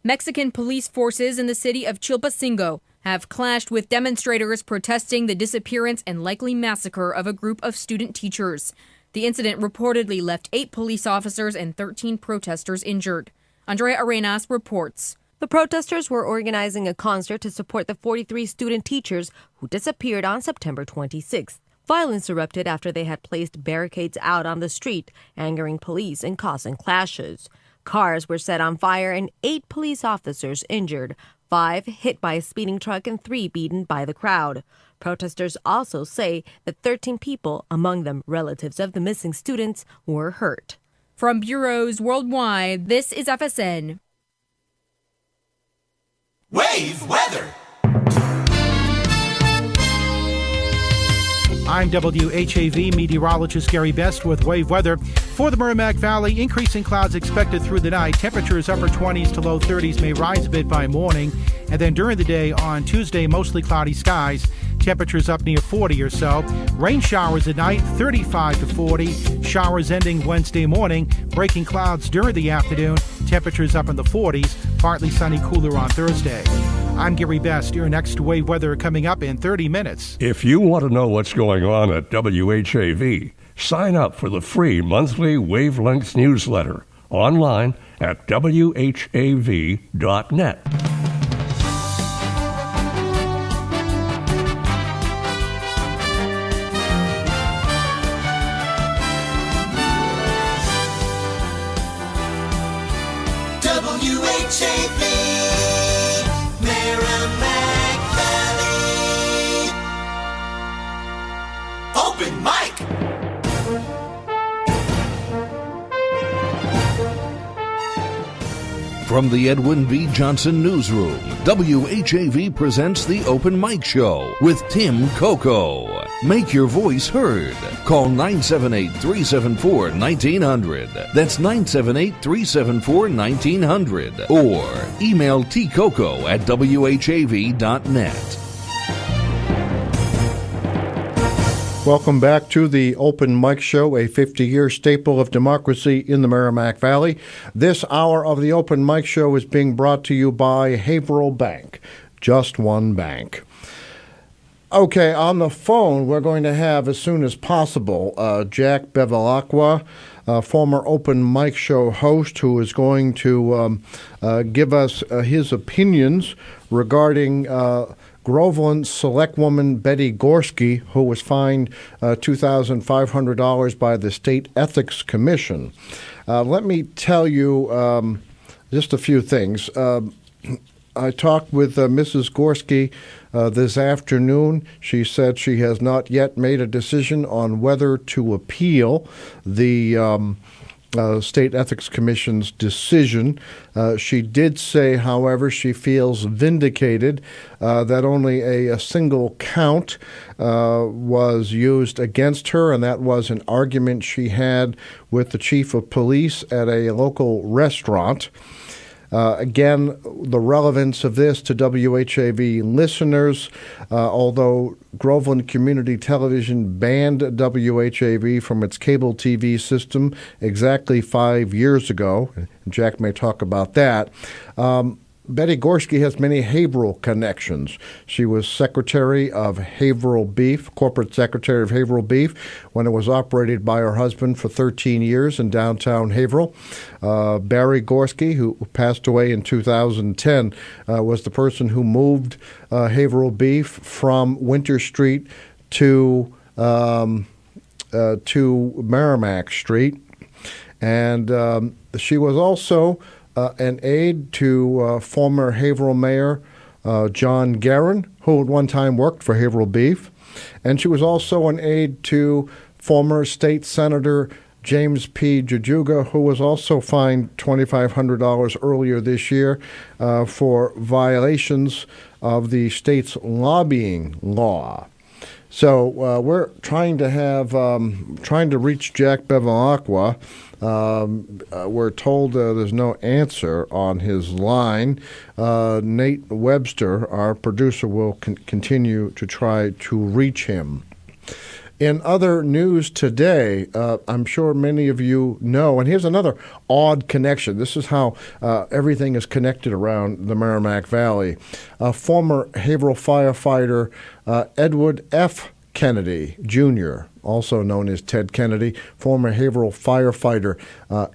Mexican police forces in the city of Chilpancingo have clashed with demonstrators protesting the disappearance and likely massacre of a group of student teachers. The incident reportedly left 8 police officers and 13 protesters injured. Andrea Arenas reports. The protesters were organizing a concert to support the 43 student teachers who disappeared on September 26th. Violence erupted after they had placed barricades out on the street, angering police and causing clashes. Cars were set on fire and 8 police officers injured, 5 hit by a speeding truck and 3 beaten by the crowd. Protesters also say that 13 people, among them relatives of the missing students, were hurt. From bureaus worldwide, this is FSN. Wave weather. I'm WHAV meteorologist Gary Best with Wave Weather. For the Merrimack Valley, increasing clouds expected through the night. Temperatures upper 20s to low 30s, may rise a bit by morning. And then during the day on Tuesday, mostly cloudy skies. Temperatures up near 40 or so. Rain showers at night, 35 to 40. Showers ending Wednesday morning. Breaking clouds during the afternoon. Temperatures up in the 40s. Partly sunny, cooler on Thursday. I'm Gary Best. Your next Wave Weather coming up in 30 minutes. If you want to know what's going on at WHAV, sign up for the free monthly Wavelengths newsletter online at whav.net. WHAV, Merrimack Valley. Open mic. From the Edwin B. Johnson Newsroom, WHAV presents The Open Mic Show with Tim Coco. Make your voice heard. Call 978-374-1900. That's 978-374-1900. Or email tcoco@whav.net. Welcome back to the Open Mic Show, a 50-year staple of democracy in the Merrimack Valley. This hour of the Open Mic Show is being brought to you by Haverhill Bank, just one bank. Okay, on the phone, we're going to have, as soon as possible, Jack Bevelaqua, former Open Mic Show host, who is going to give us his opinions regarding Groveland selectwoman Betty Gorski, who was fined $2,500 by the State Ethics Commission. Let me tell you just a few things. I talked with Mrs. Gorski this afternoon. She said she has not yet made a decision on whether to appeal the State Ethics Commission's decision. She did say, however, she feels vindicated that only a single count was used against her, and that was an argument she had with the chief of police at a local restaurant. Again, the relevance of this to WHAV listeners, although Groveland Community Television banned WHAV from its cable TV system exactly 5 years ago, and Jack may talk about that, Betty Gorski has many Haverhill connections. She was secretary of Haverhill Beef, corporate secretary of Haverhill Beef, when it was operated by her husband for 13 years in downtown Haverhill. Barry Gorski, who passed away in 2010, was the person who moved Haverhill Beef from Winter Street to Merrimack Street. And she was also an aide to former Haverhill Mayor John Guerin, who at one time worked for Haverhill Beef. And she was also an aide to former State Senator James P. Jajuga, who was also fined $2,500 earlier this year for violations of the state's lobbying law. So we're trying to reach Jack Bevelaqua. We're told there's no answer on his line. Nate Webster, our producer, will continue to try to reach him. In other news today, I'm sure many of you know, and here's another odd connection. This is how everything is connected around the Merrimack Valley. Former Haverhill firefighter Edward F. Kennedy, Jr., also known as Ted Kennedy, former Haverhill firefighter,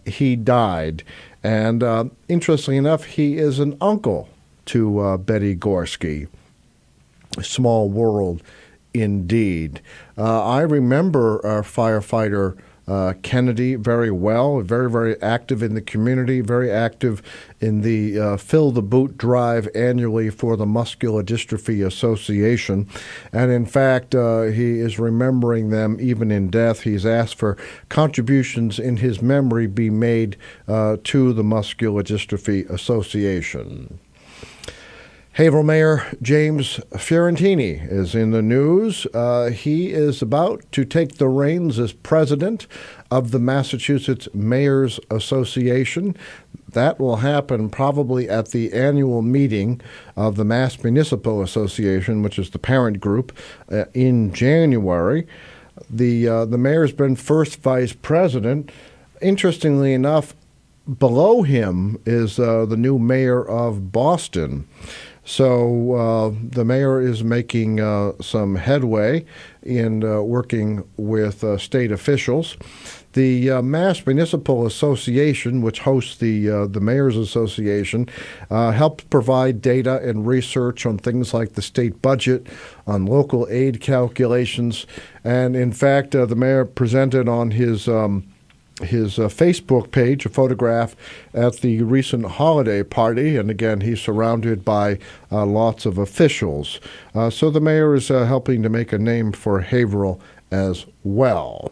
he died. And interestingly enough, he is an uncle to Betty Gorski. Small world indeed. I remember firefighter Kennedy very well, very, very active in the community, very active in the Fill the Boot drive annually for the Muscular Dystrophy Association. And in fact, he is remembering them even in death. He's asked for contributions in his memory be made to the Muscular Dystrophy Association. Haverhill Mayor James Fiorentini is in the news. He is about to take the reins as president of the Massachusetts Mayors Association. That will happen probably at the annual meeting of the Mass Municipal Association, which is the parent group, in January. The mayor's been first vice president. Interestingly enough, below him is the new mayor of Boston. So the mayor is making some headway in working with state officials. The Mass Municipal Association, which hosts the Mayors Association, helps provide data and research on things like the state budget, on local aid calculations, and in fact, the mayor presented on his Facebook page a photograph at the recent holiday party, and again, he's surrounded by lots of officials. So the mayor is helping to make a name for Haverhill as well.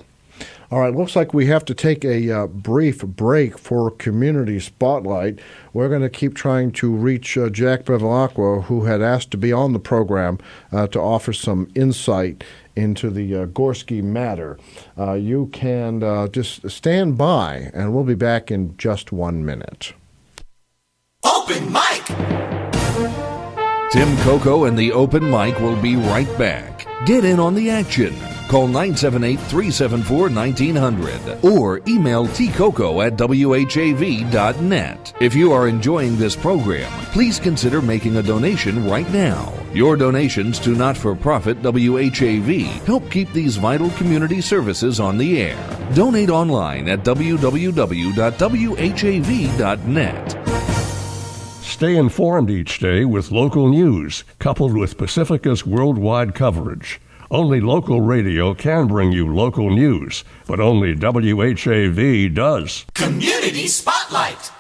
All right, looks like we have to take a brief break for Community Spotlight. We're going to keep trying to reach Jack Bevelaqua, who had asked to be on the program to offer some insight into the Gorski matter. You can just stand by, and we'll be back in just 1 minute. Open mic! Tim Coco and the Open Mic will be right back. Get in on the action. Call 978-374-1900 or email tcoco@whav.net. If you are enjoying this program, please consider making a donation right now. Your donations to not-for-profit WHAV help keep these vital community services on the air. Donate online at www.whav.net. Stay informed each day with local news, coupled with Pacifica's worldwide coverage. Only local radio can bring you local news, but only WHAV does. Community Spotlight.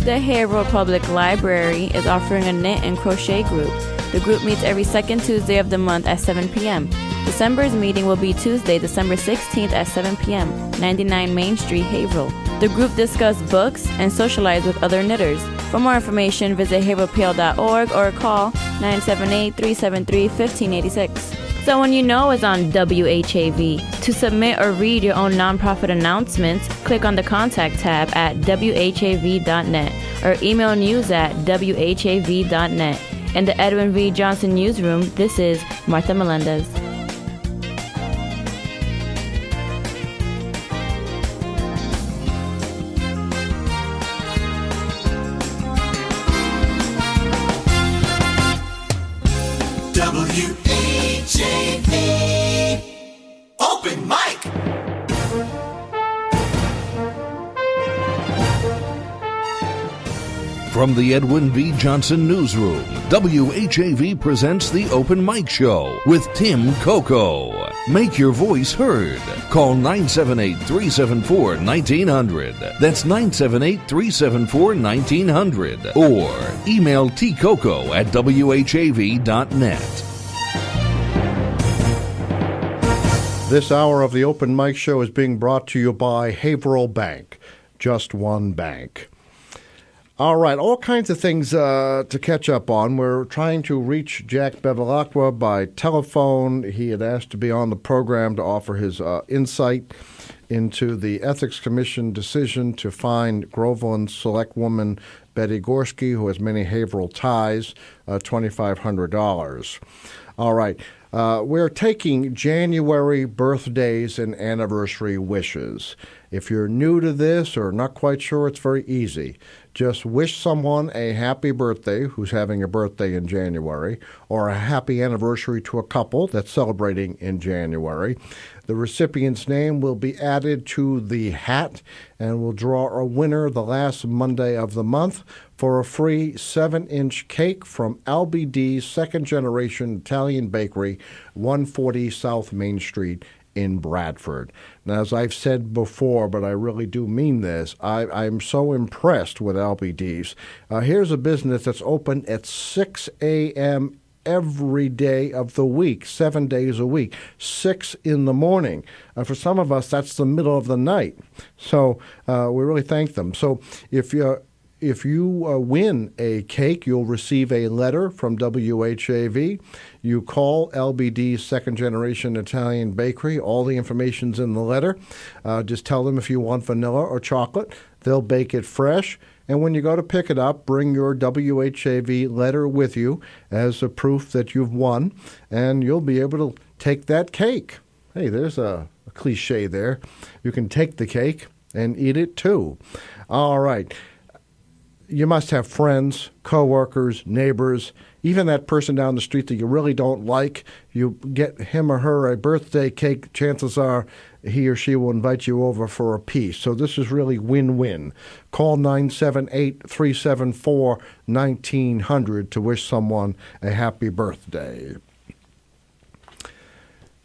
The Haverhill Public Library is offering a knit and crochet group. The group meets every second Tuesday of the month at 7 p.m. December's meeting will be Tuesday, December 16th at 7 p.m., 99 Main Street, Haverhill. The group discuss books and socialize with other knitters. For more information, visit haverhillpl.org or call 978-373-1586. Someone you know is on WHAV. To submit or read your own nonprofit announcements, click on the Contact tab at whav.net or email news at whav.net. In the Edwin V. Johnson Newsroom, this is Martha Melendez. WHAV Open Mic. From the Edwin V. Johnson Newsroom, WHAV presents the Open Mic Show with Tim Coco. Make your voice heard. Call 978-374-1900. That's 978-374-1900. Or email tcoco@whav.net. This hour of the Open Mic Show is being brought to you by Haverhill Bank. Just one bank. All right, all kinds of things to catch up on. We're trying to reach Jack Bevelaqua by telephone. He had asked to be on the program to offer his insight into the Ethics Commission decision to fine Groveland selectwoman Betty Gorski, who has many Haverhill ties, $2,500. All right. We're taking January birthdays and anniversary wishes. If you're new to this or not quite sure, it's very easy. Just wish someone a happy birthday who's having a birthday in January, or a happy anniversary to a couple that's celebrating in January. The recipient's name will be added to the hat, and we'll draw a winner the last Monday of the month for a free 7-inch cake from LBD's second-generation Italian bakery, 140 South Main Street in Bradford. Now, as I've said before, but I really do mean this, I'm so impressed with LBD's. Here's a business that's open at 6 a.m. every day of the week, 7 days a week, 6 in the morning. For some of us, that's the middle of the night. So we really thank them. So if you win a cake, you'll receive a letter from WHAV. You call LBD's second-generation Italian bakery. All the information's in the letter. Just tell them if you want vanilla or chocolate. They'll bake it fresh. And when you go to pick it up, bring your WHAV letter with you as a proof that you've won, and you'll be able to take that cake. Hey, there's a cliche there. You can take the cake and eat it too. All right. You must have friends, coworkers, neighbors, even that person down the street that you really don't like. You get him or her a birthday cake, chances are he or she will invite you over for a piece. So this is really win-win. Call 978-374-1900 to wish someone a happy birthday.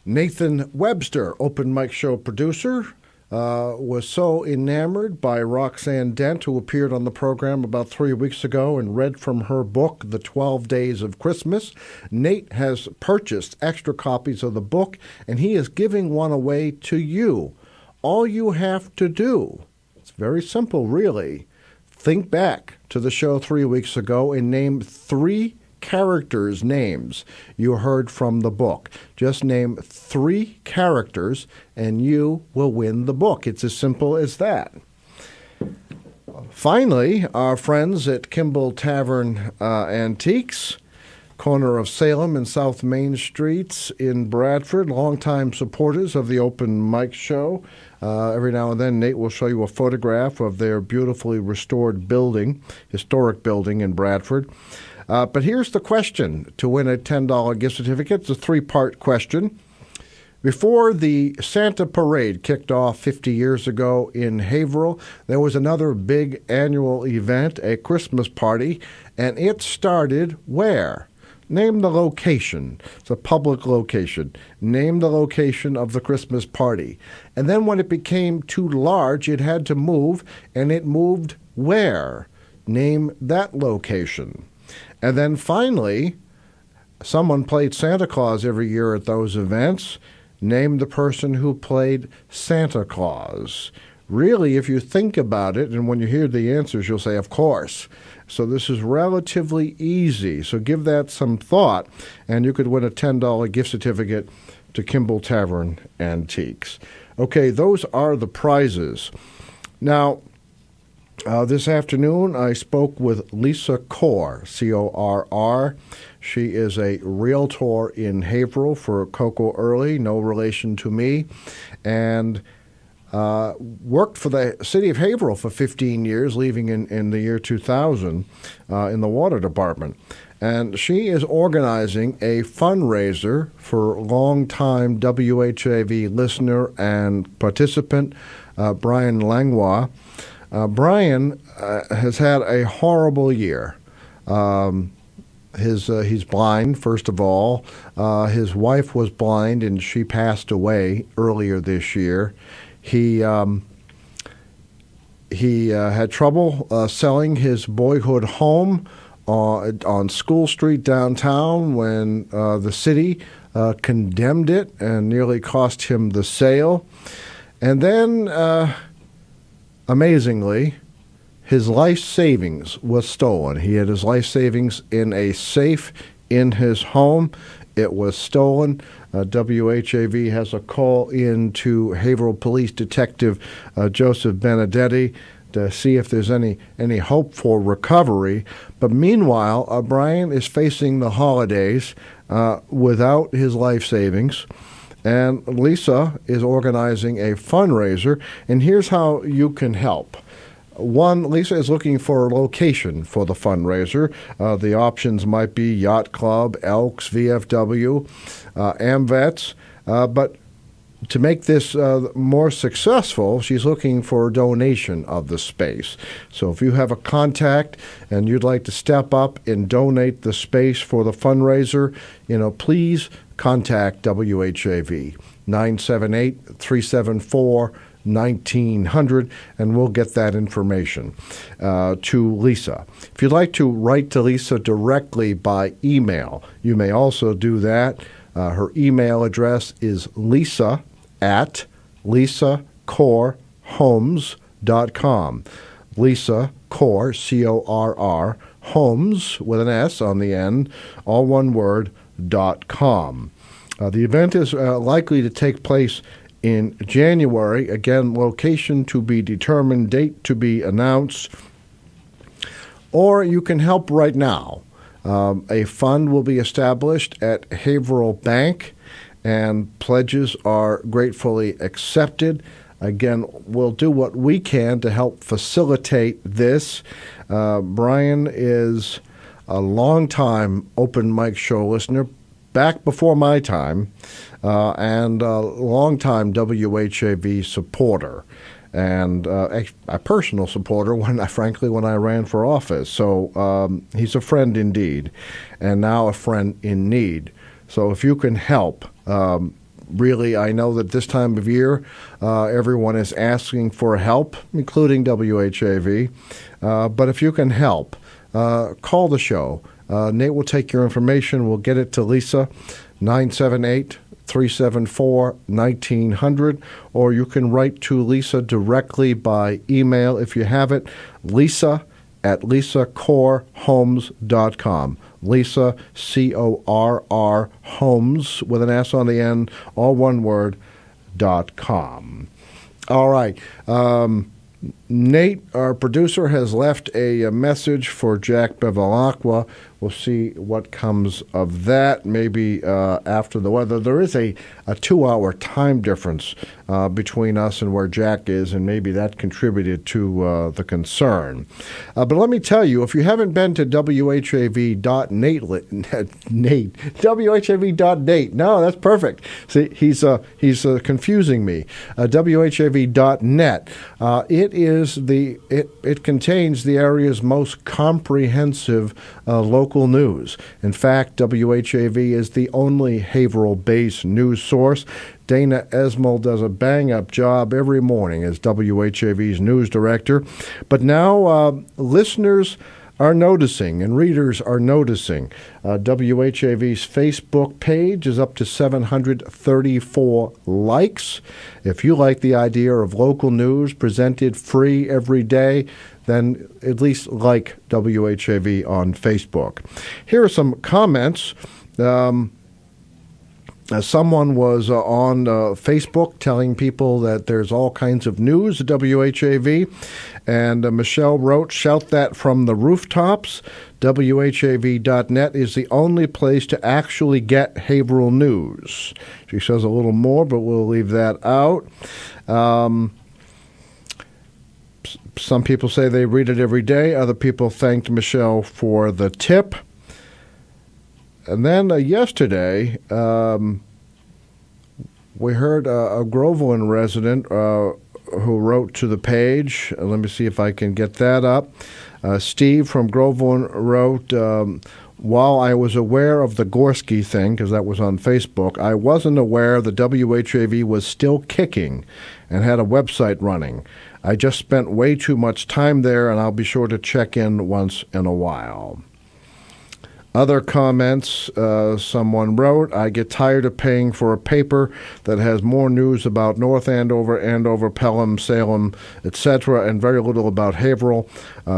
Nathan Webster, Open Mic Show producer, was so enamored by Roxanne Dent, who appeared on the program about 3 weeks ago and read from her book, The 12 Days of Christmas. Nate has purchased extra copies of the book, and he is giving one away to you. All you have to do, it's very simple, really. Think back to the show 3 weeks ago and name 3 characters' names you heard from the book. Just name 3 characters and you will win the book. It's as simple as that. Finally, our friends at Kimball Tavern Antiques, corner of Salem and South Main Streets in Bradford, longtime supporters of the Open Mic Show. Every now and then, Nate will show you a photograph of their beautifully restored building, historic building in Bradford. But here's the question to win a $10 gift certificate. It's a 3-part question. Before the Santa Parade kicked off 50 years ago in Haverhill, there was another big annual event, a Christmas party, and it started where? Name the location. It's a public location. Name the location of the Christmas party. And then when it became too large, it had to move, and it moved where? Name that location. And then finally, someone played Santa Claus every year at those events. Name the person who played Santa Claus. Really, if you think about it, and when you hear the answers, you'll say, of course. So this is relatively easy. So give that some thought, and you could win a $10 gift certificate to Kimball Tavern Antiques. Okay, those are the prizes. Now, this afternoon, I spoke with Lisa Corr, C-O-R-R. She is a realtor in Haverhill for Coco Early, no relation to me, and worked for the city of Haverhill for 15 years, leaving in the year 2000 in the water department. And she is organizing a fundraiser for longtime WHAV listener and participant Brian Langlois. Brian has had a horrible year. He's blind, first of all. His wife was blind, and she passed away earlier this year. He had trouble selling his boyhood home on School Street downtown when the city condemned it and nearly cost him the sale. And then amazingly, his life savings was stolen. He had his life savings in a safe in his home. It was stolen. WHAV has a call in to Haverhill Police Detective Joseph Benedetti to see if there's any hope for recovery. But meanwhile, Brian is facing the holidays without his life savings. And Lisa is organizing a fundraiser, and here's how you can help. One, Lisa is looking for a location for the fundraiser. The options might be Yacht Club, Elks, VFW, AmVets, but to make this more successful, she's looking for a donation of the space. So if you have a contact and you'd like to step up and donate the space for the fundraiser, please contact WHAV 978-374-1900, and we'll get that information to Lisa. If you'd like to write to Lisa directly by email, you may also do that. Her email address is lisa@lisacorrhomes.com. Lisa Corr, C-O-R-R, Homes with an S on the end, all one word, .com. The event is likely to take place in January. Again, location to be determined, date to be announced. Or you can help right now. A fund will be established at Haverhill Bank, and pledges are gratefully accepted. Again, we'll do what we can to help facilitate this. Brian is a longtime Open Mic Show listener, back before my time, and a longtime WHAV supporter, and a personal supporter when I ran for office. So he's a friend indeed, and now a friend in need. So if you can help, Really, I know that this time of year, everyone is asking for help, including WHAV. But if you can help, call the show. Nate will take your information. We'll get it to Lisa, 978-374-1900, or you can write to Lisa directly by email if you have it, lisa@lisacorrhomes.com. Lisa, C-O-R-R, Homes, with an S on the end, all one word, .com. All right. Nate, our producer, has left a message for Jack Bevelaqua. We'll see what comes of that, maybe after the weather. There is a 2-hour time difference between us and where Jack is, and maybe that contributed to the concern. But let me tell you, if you haven't been to WHAV.Nate, WHAV.Nate, no, that's perfect. See, he's confusing me. WHAV.net. It contains the area's most comprehensive local news. In fact, WHAV is the only Haverhill-based news source. Dana Esmel does a bang-up job every morning as WHAV's news director. But now listeners are noticing and readers are noticing. WHAV's Facebook page is up to 734 likes. If you like the idea of local news presented free every day, then at least like WHAV on Facebook. Here are some comments. Someone was on Facebook telling people that there's all kinds of news at WHAV, and Michelle wrote, "Shout that from the rooftops. WHAV.net is the only place to actually get Haverhill news." She says a little more, but we'll leave that out. Some people say they read it every day. Other people thanked Michelle for the tip. And then yesterday, we heard a Groveland resident who wrote to the page. Let me see if I can get that up. Steve from Groveland wrote, "While I was aware of the Gorski thing," because that was on Facebook, "I wasn't aware the WHAV was still kicking and had a website running. I just spent way too much time there, and I'll be sure to check in once in a while." Other comments, someone wrote, "I get tired of paying for a paper that has more news about North Andover, Andover, Pelham, Salem, etc., and very little about Haverhill,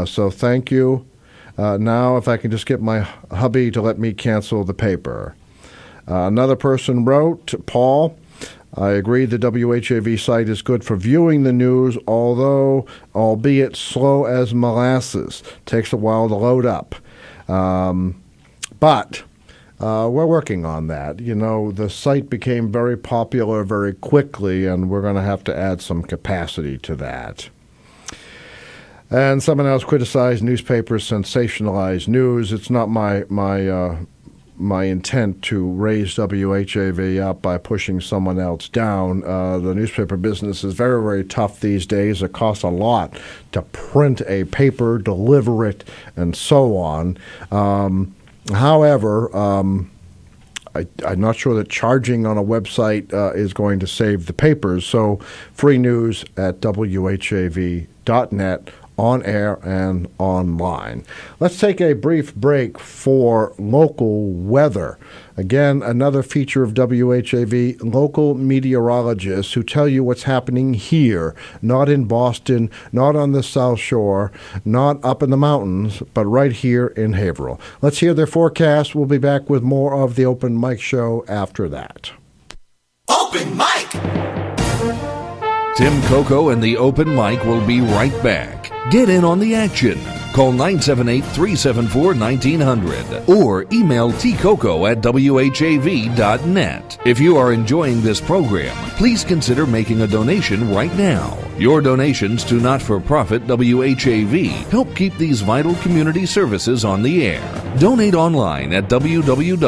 so thank you. Now, if I can just get my hubby to let me cancel the paper." Another person wrote, Paul, "I agree the WHAV site is good for viewing the news, albeit slow as molasses. Takes a while to load up. But we're working on that. You know, the site became very popular very quickly, and we're going to have to add some capacity to that." And someone else criticized newspapers sensationalize news. It's not my intent to raise WHAV up by pushing someone else down. The newspaper business is very, very tough these days. It costs a lot to print a paper, deliver it, and so on. However, I'm not sure that charging on a website is going to save the papers. So free news at WHAV.net, on air and online. Let's take a brief break for local weather. Again, another feature of WHAV, local meteorologists who tell you what's happening here, not in Boston, not on the South Shore, not up in the mountains, but right here in Haverhill. Let's hear their forecast. We'll be back with more of the Open Mic Show after that. Open Mic! Tim Coco and the Open Mic will be right back. Get in on the action. Call 978-374-1900 or email tcoco@whav.net. If you are enjoying this program, please consider making a donation right now. Your donations to not-for-profit WHAV help keep these vital community services on the air. Donate online at www.whav.net.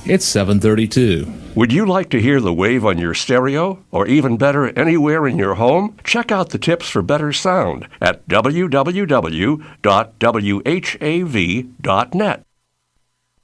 It's 7:32. Would you like to hear the wave on your stereo, or even better, anywhere in your home? Check out the tips for better sound at www.whav.net.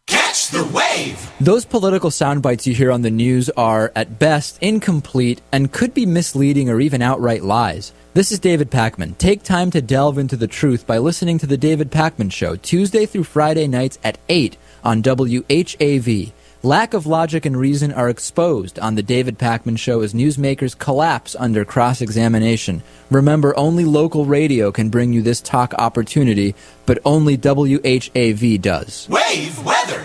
Catch The Wave! Those political sound bites you hear on the news are, at best, incomplete and could be misleading or even outright lies. This is David Pakman. Take time to delve into the truth by listening to The David Pakman Show, Tuesday through Friday nights at 8 on WHAV. Lack of logic and reason are exposed on The David Pakman Show as newsmakers collapse under cross-examination. Remember, only local radio can bring you this talk opportunity, but only WHAV does. Wave weather!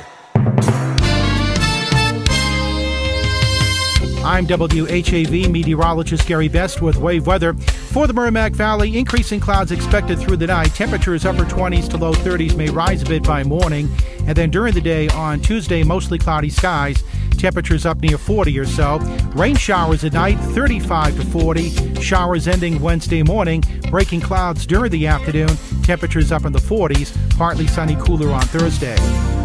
I'm WHAV meteorologist Gary Best with Wave Weather. For the Merrimack Valley, increasing clouds expected through the night. Temperatures upper 20s to low 30s may rise a bit by morning. And then during the day on Tuesday, mostly cloudy skies. Temperatures up near 40 or so. Rain showers at night, 35 to 40. Showers ending Wednesday morning. Breaking clouds during the afternoon. Temperatures up in the 40s. Partly sunny, cooler on Thursday.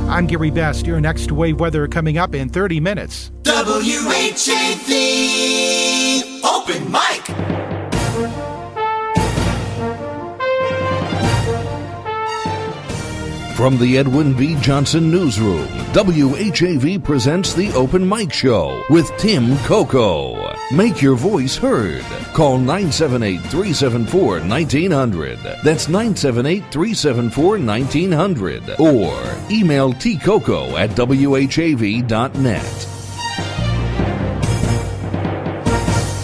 I'm Gary Best. Your next Wave Weather coming up in 30 minutes. WHAV Open Mic. From the Edwin B. Johnson Newsroom, WHAV presents the Open Mic Show with Tim Coco. Make your voice heard. Call 978-374-1900. That's 978-374-1900. Or email tcoco@whav.net.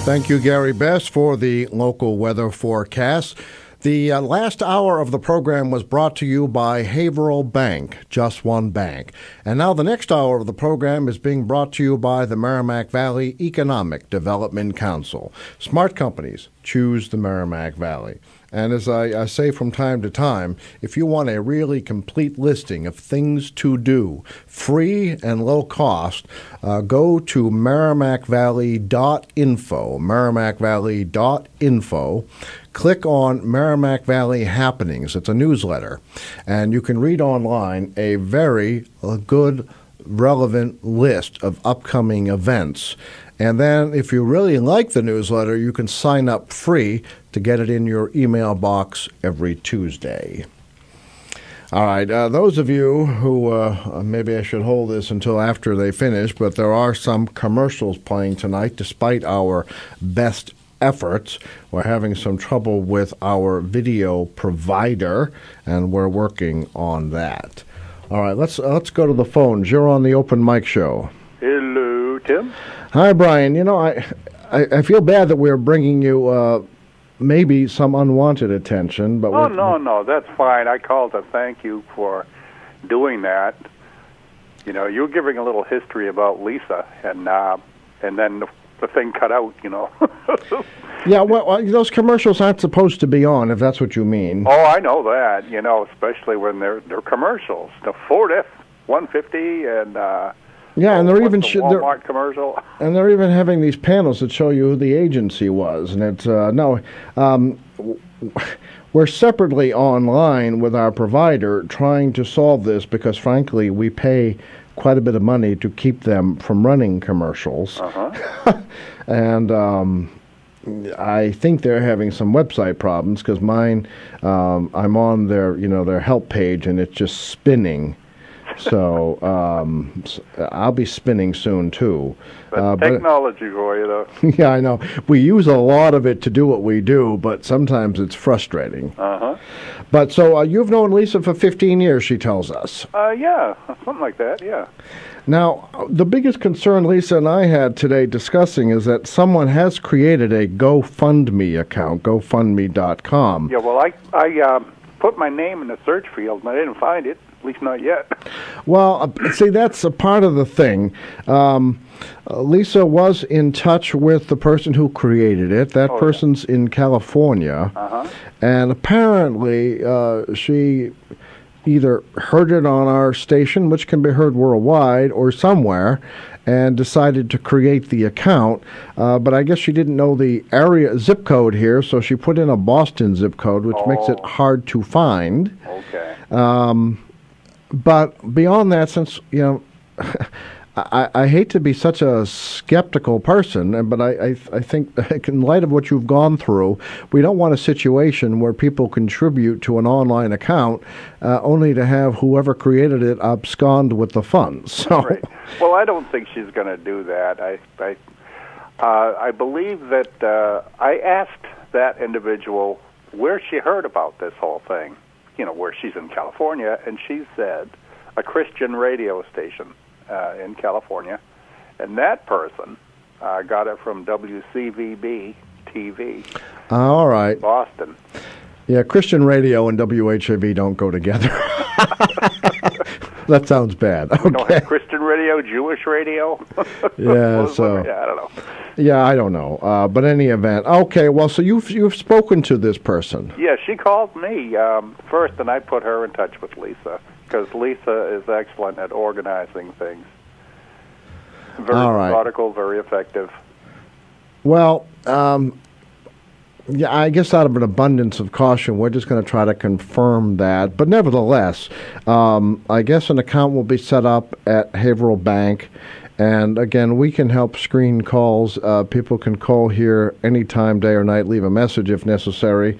Thank you, Gary Best, for the local weather forecast. The last hour of the program was brought to you by Haverhill Bank, just one bank. And now the next hour of the program is being brought to you by the Merrimack Valley Economic Development Council. Smart companies choose the Merrimack Valley. And as I say from time to time, if you want a really complete listing of things to do, free and low cost, go to merrimackvalley.info, merrimackvalley.info. Click on Merrimack Valley Happenings. It's a newsletter. And you can read online a very good, relevant list of upcoming events. And then if you really like the newsletter, you can sign up free to get it in your email box every Tuesday. All right, those of you who, maybe I should hold this until after they finish, but there are some commercials playing tonight despite our best efforts. We're having some trouble with our video provider, and we're working on that. All right, let's go to the phones. You're on the Open Mic Show. Hello, Tim. Hi, Brian. You know, I feel bad that we're bringing you maybe some unwanted attention, but no, that's fine. I called to thank you for doing that. You know, you were giving a little history about Lisa, and then the thing cut out. You know. Yeah, well, those commercials aren't supposed to be on, if that's what you mean. Oh, I know that. You know, especially when they're commercials. The Ford F-150 and. Yeah, and they're even Walmart commercial. And they're even having these panels that show you who the agency was, and it's we're separately online with our provider trying to solve this because, frankly, we pay quite a bit of money to keep them from running commercials, and I think they're having some website problems because mine, I'm on their help page and it's just spinning. So I'll be spinning soon, too. That's technology for you, though. Yeah, I know. We use a lot of it to do what we do, but sometimes it's frustrating. But so you've known Lisa for 15 years, she tells us. Yeah, something like that, yeah. Now, the biggest concern Lisa and I had today discussing is that someone has created a GoFundMe account, GoFundMe.com. Yeah, well, I put my name in the search field, and I didn't find it. At least not yet. Well, see, that's a part of the thing. Lisa was in touch with the person who created it. That person's in California. And apparently she either heard it on our station, which can be heard worldwide, or somewhere, and decided to create the account. But I guess she didn't know the area zip code here, so she put in a Boston zip code, which makes it hard to find. Okay. But beyond that, since, I hate to be such a skeptical person, but I think in light of what you've gone through, we don't want a situation where people contribute to an online account only to have whoever created it abscond with the funds. So. Right. Well, I don't think she's going to do that. I believe that I asked that individual where she heard about this whole thing, where she's in California, and she said a Christian radio station in California, and that person got it from WCVB TV. All right. Boston. Yeah, Christian radio and WHAV don't go together. That sounds bad. Okay. We don't have Christian radio, Jewish radio. Yeah, so I don't know. Yeah, I don't know. But any event, okay. Well, so you've spoken to this person. Yeah, she called me first, and I put her in touch with Lisa because Lisa is excellent at organizing things. Very All right. methodical, very effective. Well, yeah, I guess out of an abundance of caution, we're just going to try to confirm that. But nevertheless, I guess an account will be set up at Haverhill Bank. And again, we can help screen calls. People can call here anytime, day or night, leave a message if necessary.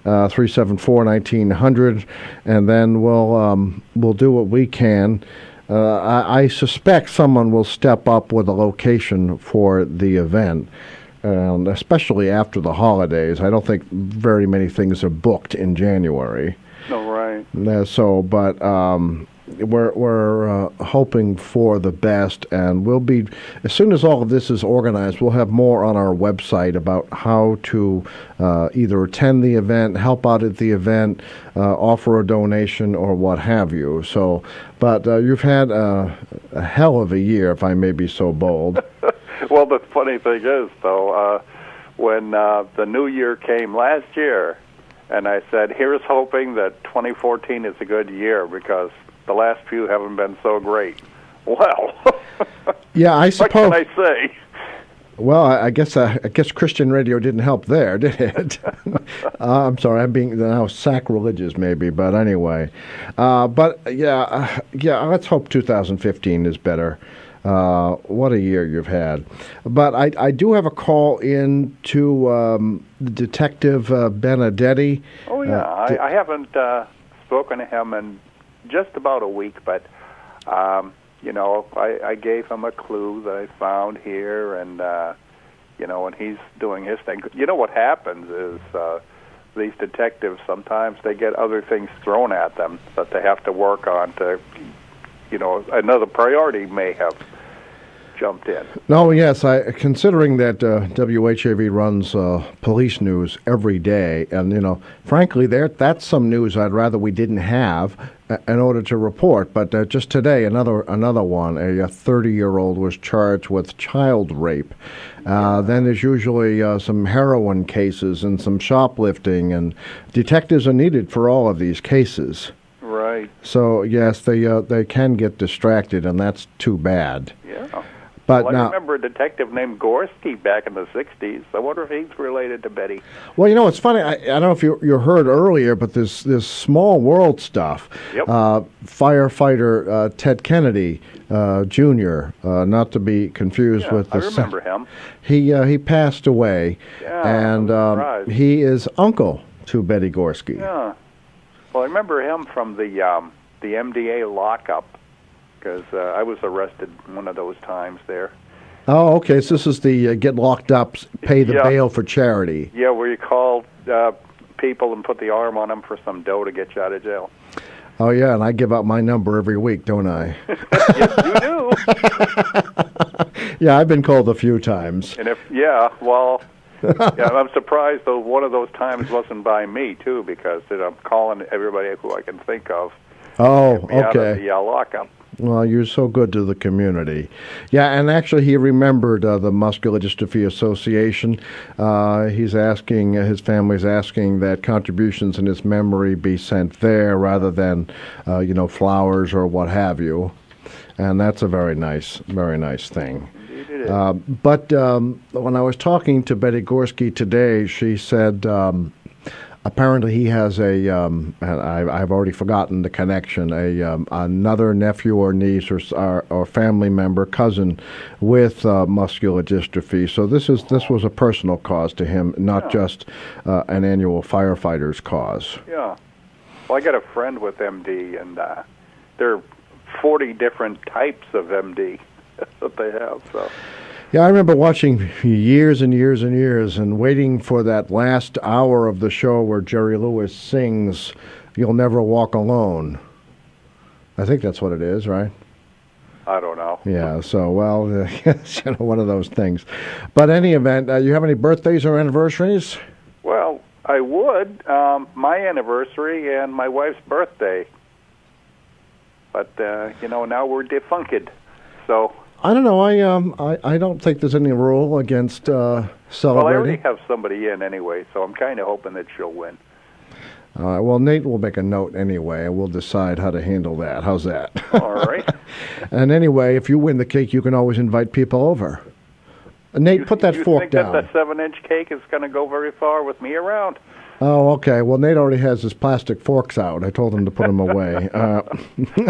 374-1900, and then we'll do what we can. I suspect someone will step up with a location for the event. Especially after the holidays. I don't think very many things are booked in January. No, right. But we're hoping for the best, and we'll be, as soon as all of this is organized, we'll have more on our website about how to either attend the event, help out at the event, offer a donation, or what have you. So, but you've had a hell of a year, if I may be so bold. Well, the funny thing is, though, when the new year came last year, and I said, here's hoping that 2014 is a good year because the last few haven't been so great. Well, yeah, I suppose. What can I say? Well, I guess Christian radio didn't help there, did it? I'm sorry, I'm being now sacrilegious, maybe, but anyway. But yeah, let's hope 2015 is better. What a year you've had. But I do have a call in to Detective Benedetti. Oh, yeah. I haven't spoken to him in just about a week, but, I gave him a clue that I found here, and, and he's doing his thing. You know what happens is these detectives, sometimes they get other things thrown at them that they have to work on to, another priority may have jumped in. No, yes, considering that WHAV runs police news every day, and frankly, that's some news I'd rather we didn't have in order to report. But just today, another one, a 30-year-old was charged with child rape. Then there's usually some heroin cases and some shoplifting, and detectives are needed for all of these cases. Right. So yes, they can get distracted, and that's too bad. Yeah. But I now, remember a detective named Gorski back in the 60s. I wonder if he's related to Betty. Well, it's funny. I don't know if you heard earlier, but this small world stuff. Yep. Firefighter Ted Kennedy Jr., not to be confused with the. I remember him. He passed away, and he is uncle to Betty Gorski. Yeah. Well, I remember him from the MDA lockup, because I was arrested one of those times there. Oh, okay. So this is the get locked up, pay the bail for charity. Yeah, where you call people and put the arm on them for some dough to get you out of jail. Oh, yeah, and I give out my number every week, don't I? Yes, you do. Yeah, I've been called a few times. And I'm surprised though one of those times wasn't by me, too, because I'm calling everybody who I can think of. Oh, okay. Out of the lockup. Well, you're so good to the community. Yeah, and actually he remembered the Muscular Dystrophy Association. He's asking, his family's asking that contributions in his memory be sent there rather than, flowers or what have you. And that's a very nice thing. Indeed it is. But when I was talking to Betty Gorski today, she said, apparently he has and I've already forgotten the connection, another nephew or niece or family member, cousin with muscular dystrophy. So this was a personal cause to him, not just an annual firefighter's cause. Yeah. Well, I got a friend with MD, and there are 40 different types of MD that they have. So. Yeah, I remember watching years and years and years and waiting for that last hour of the show where Jerry Lewis sings "You'll Never Walk Alone." I think that's what it is, right? I don't know. Yeah, so, well, it's one of those things. But in any event, you have any birthdays or anniversaries? Well, I would. My anniversary and my wife's birthday. But, now we're defuncted. So... I don't know. I don't think there's any rule against celebrating. Well, I already have somebody in anyway, so I'm kind of hoping that she'll win. Well, Nate will make a note anyway, and we'll decide how to handle that. How's that? All right. And anyway, if you win the cake, you can always invite people over. Nate, put that fork down. You think that the 7-inch cake is going to go very far with me around? Oh, okay. Well, Nate already has his plastic forks out. I told him to put them away.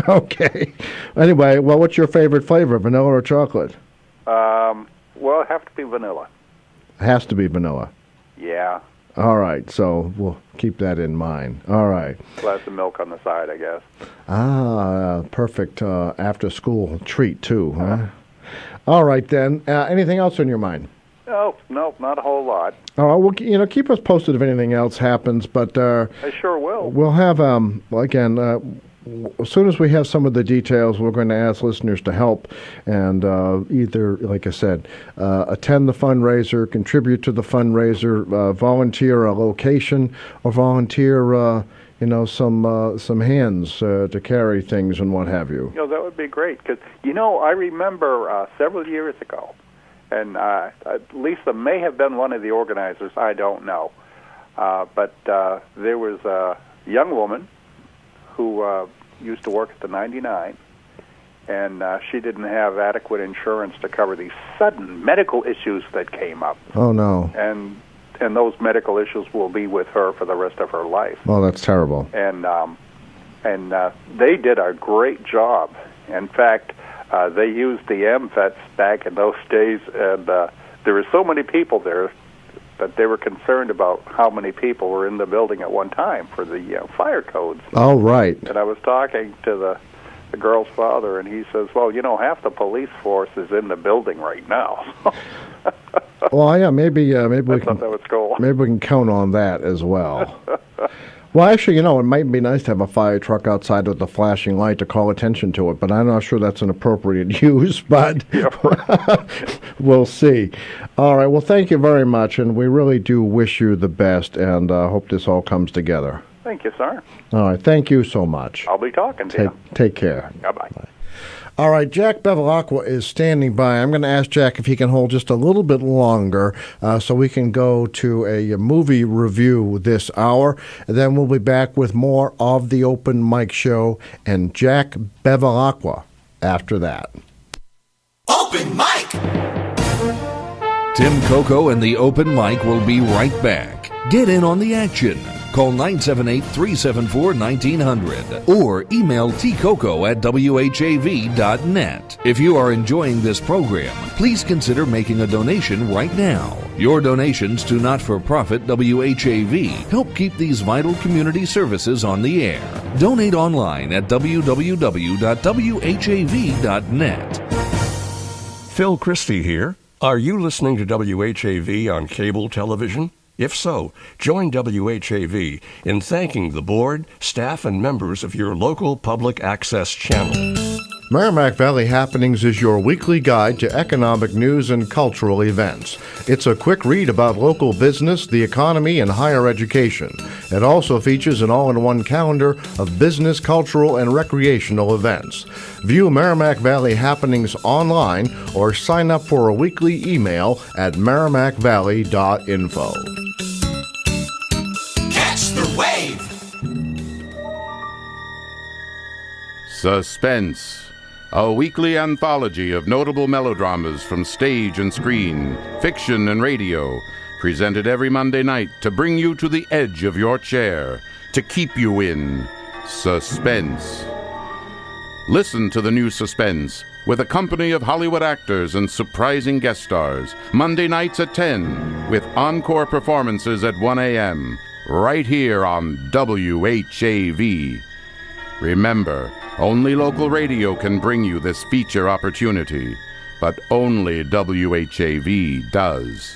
Okay. Anyway, well, what's your favorite flavor, vanilla or chocolate? Well, it'd have to be vanilla. It has to be vanilla. Yeah. All right, so we'll keep that in mind. All right. Glass of milk on the side, I guess. Perfect after-school treat, too, huh? All right, then. Anything else on your mind? No, not a whole lot. Oh, well, keep us posted if anything else happens, but... I sure will. We'll have, again, as soon as we have some of the details, we're going to ask listeners to help and either, like I said, attend the fundraiser, contribute to the fundraiser, volunteer a location, or volunteer, some hands to carry things and what have you. That would be great, because, I remember several years ago, and Lisa may have been one of the organizers, I don't know. But there was a young woman who used to work at the 99, and she didn't have adequate insurance to cover these sudden medical issues that came up. Oh, no. And those medical issues will be with her for the rest of her life. Oh, that's terrible. And they did a great job. In fact, they used the MVETs back in those days, and there were so many people there that they were concerned about how many people were in the building at one time for the fire codes. Oh, right. And I was talking to the girl's father, and he says, well, half the police force is in the building right now. Well, yeah, maybe we thought that was cool. Maybe we can count on that as well. Well, actually, it might be nice to have a fire truck outside with a flashing light to call attention to it, but I'm not sure that's an appropriate use, but we'll see. All right, well, thank you very much, and we really do wish you the best, and hope this all comes together. Thank you, sir. All right, thank you so much. I'll be talking to you. Take care. Bye-bye. Bye. All right, Jack Bevelaqua is standing by. I'm going to ask Jack if he can hold just a little bit longer so we can go to a movie review this hour. And then we'll be back with more of the Open Mic Show and Jack Bevelaqua after that. Open Mic! Tim Coco and the Open Mic will be right back. Get in on the action. Call 978-374-1900 or email tcoco@whav.net. If you are enjoying this program, please consider making a donation right now. Your donations to not-for-profit WHAV help keep these vital community services on the air. Donate online at www.whav.net. Phil Christie here. Are you listening to WHAV on cable television? If so, join WHAV in thanking the board, staff, and members of your local public access channel. Merrimack Valley Happenings is your weekly guide to economic news and cultural events. It's a quick read about local business, the economy, and higher education. It also features an all-in-one calendar of business, cultural, and recreational events. View Merrimack Valley Happenings online or sign up for a weekly email at merrimackvalley.info. Catch the wave! Suspense, a weekly anthology of notable melodramas from stage and screen, fiction and radio, presented every Monday night to bring you to the edge of your chair, to keep you in suspense. Listen to the new Suspense with a company of Hollywood actors and surprising guest stars, Monday nights at 10, with encore performances at 1 a.m., right here on WHAV. Remember, only local radio can bring you this feature opportunity, but only WHAV does.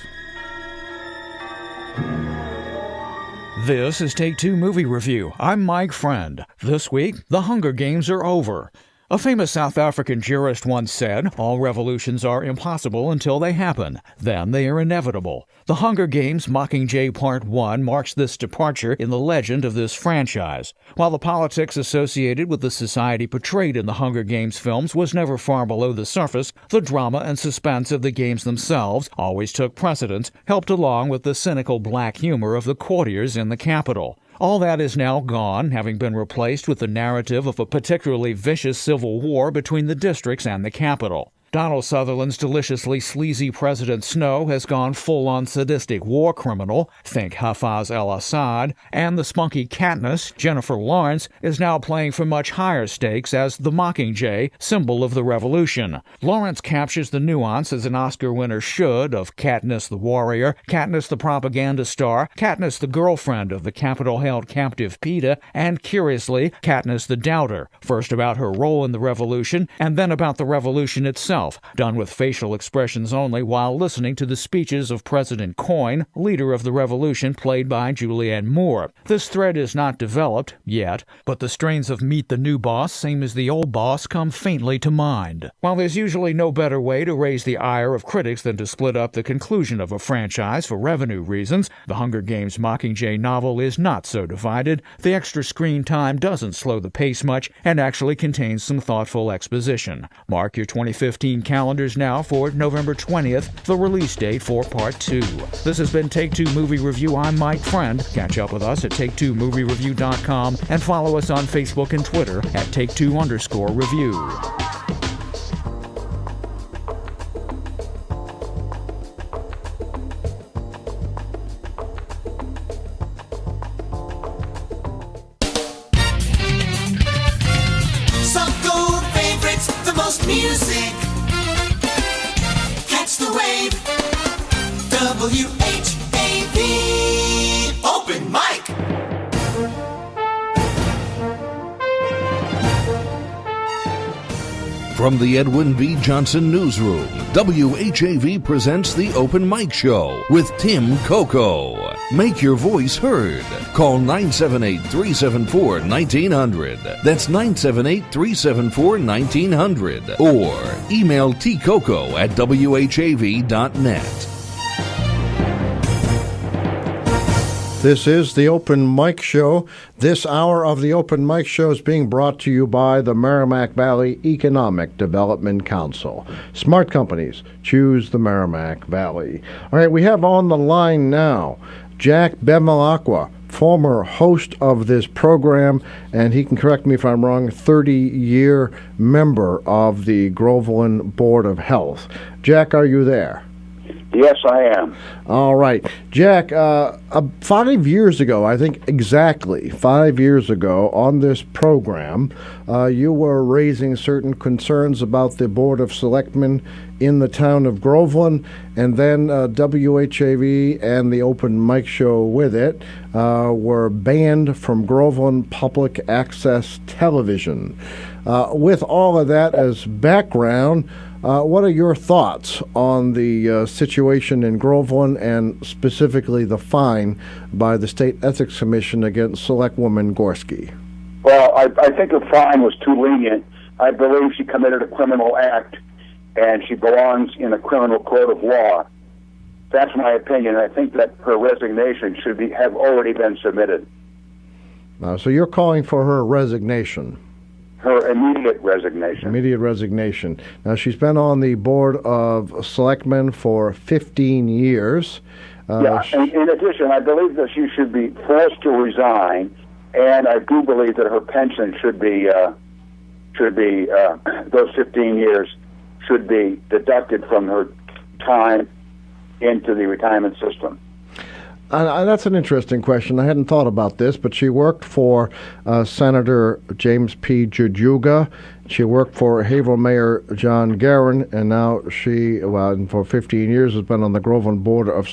This is Take Two Movie Review. I'm Mike Friend. This week, The Hunger Games are over. A famous South African jurist once said, all revolutions are impossible until they happen. Then they are inevitable. The Hunger Games Mockingjay Part 1 marks this departure in the legend of this franchise. While the politics associated with the society portrayed in the Hunger Games films was never far below the surface, the drama and suspense of the games themselves always took precedence, helped along with the cynical black humor of the courtiers in the capital. All that is now gone, having been replaced with the narrative of a particularly vicious civil war between the districts and the capital. Donald Sutherland's deliciously sleazy President Snow has gone full-on sadistic war criminal, think Hafez al-Assad, and the spunky Katniss, Jennifer Lawrence, is now playing for much higher stakes as the Mockingjay, symbol of the revolution. Lawrence captures the nuance as an Oscar winner should of Katniss the warrior, Katniss the propaganda star, Katniss the girlfriend of the Capitol-held captive Peeta, and curiously, Katniss the doubter, first about her role in the revolution, and then about the revolution itself, done with facial expressions only while listening to the speeches of President Coyne, leader of the revolution, played by Julianne Moore. This thread is not developed, yet, but the strains of Meet the New Boss, same as the old boss, come faintly to mind. While there's usually no better way to raise the ire of critics than to split up the conclusion of a franchise for revenue reasons, the Hunger Games Mockingjay novel is not so divided. The extra screen time doesn't slow the pace much and actually contains some thoughtful exposition. Mark your 2015 calendars now for November 20th, the release date for Part 2. This has been Take Two Movie Review. I'm Mike Friend. Catch up with us at Take2MovieReview.com and follow us on Facebook and Twitter at Take2_Review. Some gold favorites, the most music. Catch the wave. WHAV. Open mic. From the Edwin B. Johnson Newsroom, WHAV presents The Open Mic Show with Tim Coco. Make your voice heard. Call 978-374-1900. That's 978-374-1900. Or email tcoco@whav.net. This is the Open Mic Show. This hour of the Open Mic Show is being brought to you by the Merrimack Valley Economic Development Council. Smart companies choose the Merrimack Valley. All right, we have on the line now Jack Bevelaqua, former host of this program, and he can correct me if I'm wrong, 30-year member of the Groveland Board of Health. Jack, are you there? Yes, I am. All right. Jack, 5 years ago, I think exactly 5 years ago on this program, you were raising certain concerns about the Board of Selectmen in the town of Groveland, and then WHAV and the Open Mic Show with it were banned from Groveland Public Access Television. With all of that as background, what are your thoughts on the situation in Groveland and specifically the fine by the State Ethics Commission against Selectwoman Gorski? Well, I think the fine was too lenient. I believe she committed a criminal act, and she belongs in a criminal court of law. That's my opinion. I think that her resignation should have already been submitted. So you're calling for her resignation? Her immediate resignation. Immediate resignation. Now, she's been on the Board of Selectmen for 15 years. Yeah, and in addition, I believe that she should be forced to resign, and I do believe that her pension should be those 15 years should be deducted from her time into the retirement system. That's an interesting question. I hadn't thought about this, but she worked for Senator James P. Jujuga. She worked for Haverhill Mayor John Guerin, and now she, for 15 years, has been on the Groveland Board of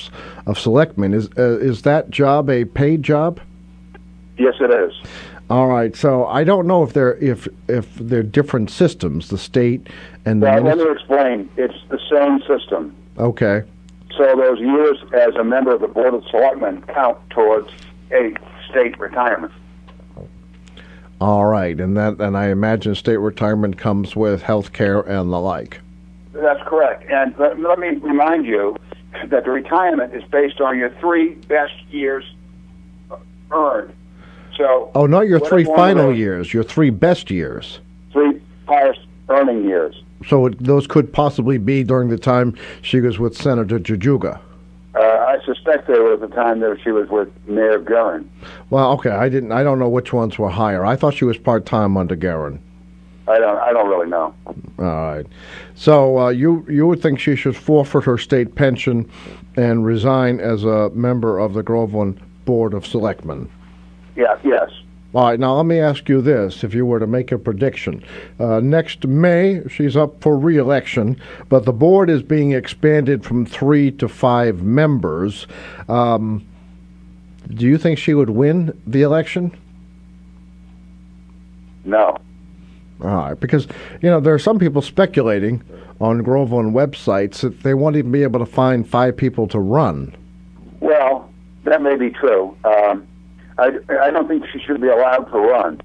Selectmen. Is that job a paid job? Yes, it is. All right. So I don't know if they're different systems, the state and the. Let me explain. It's the same system. Okay. So those years as a member of the Board of Selectmen count towards a state retirement. All right, and I imagine state retirement comes with health care and the like. That's correct. And let me remind you that the retirement is based on your 3 best years earned. So. Oh, not your 3 final years, your 3 best years. 3 highest earning years. So those could possibly be during the time she was with Senator Jujuga. I suspect they were at the time that she was with Mayor Guerin. Well, okay, I don't know which ones were higher. I thought she was part-time under Guerin. I don't really know. All right. So you would think she should forfeit her state pension and resign as a member of the Groveland Board of Selectmen. Yeah. Yes. All right, now let me ask you this, if you were to make a prediction. Next May, she's up for re-election, but the board is being expanded from 3 to 5 members. Do you think she would win the election? No. All right, because, there are some people speculating on Groveland websites that they won't even be able to find 5 people to run. Well, that may be true. I don't think she should be allowed to run.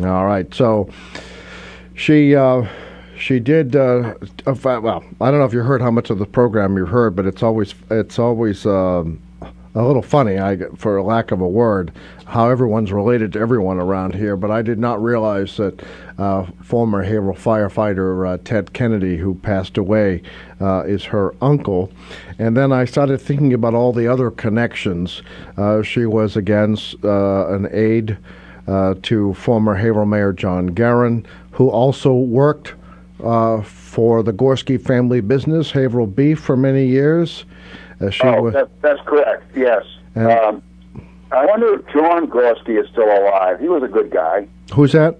All right. So she did. Well, I don't know if you heard how much of the program you heard, but it's always a little funny, for lack of a word, how everyone's related to everyone around here. But I did not realize that former Haverhill firefighter Ted Kennedy, who passed away, is her uncle. And then I started thinking about all the other connections. She was against an aide to former Haverhill Mayor John Guerin, who also worked for the Gorski family business, Haverhill Beef, for many years. That's correct, yes. I wonder if John Gorski is still alive. He was a good guy. Who's that?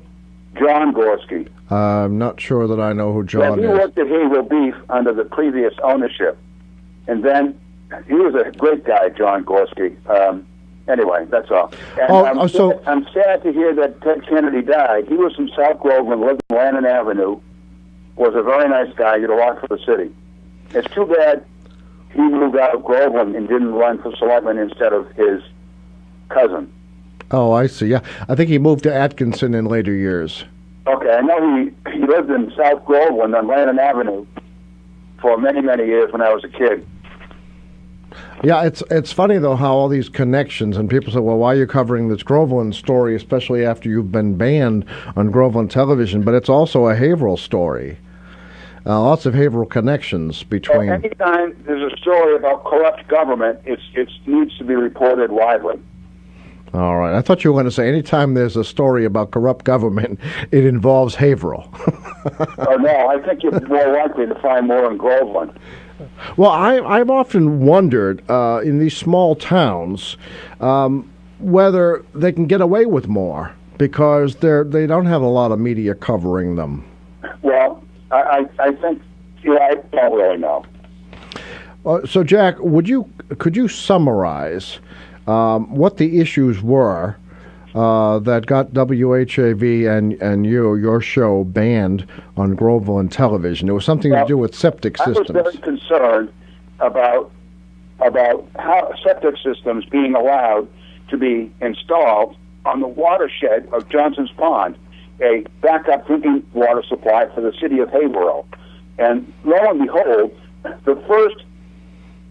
John Gorski. I'm not sure that I know who John is. He worked at Haverhill Beef under the previous ownership. And then he was a great guy, John Gorski. Anyway, that's all. And I'm sad to hear that Ted Kennedy died. He was from South Groveland, lived on Landon Avenue, was a very nice guy, did a lot for the city. It's too bad he moved out of Groveland and didn't run for selectman instead of his cousin. Oh, I see. Yeah, I think he moved to Atkinson in later years. Okay, I know he lived in South Groveland on Landon Avenue for many, many years when I was a kid. Yeah, it's funny, though, how all these connections, and people say, well, why are you covering this Groveland story, especially after you've been banned on Groveland television? But it's also a Haverhill story. Lots of Haverhill connections between... Well, anytime there's a story about corrupt government, it needs to be reported widely. All right. I thought you were going to say anytime there's a story about corrupt government, it involves Haverhill. No, I think you're more likely to find more in Groveland. Well, I've often wondered in these small towns whether they can get away with more because they don't have a lot of media covering them. Well, I think, I don't really know. So, Jack, could you summarize what the issues were that got WHAV and your show banned on Groveland television? It was something to do with septic systems. I was very concerned about how septic systems being allowed to be installed on the watershed of Johnson's Pond, a backup drinking water supply for the city of Haverhill. And lo and behold,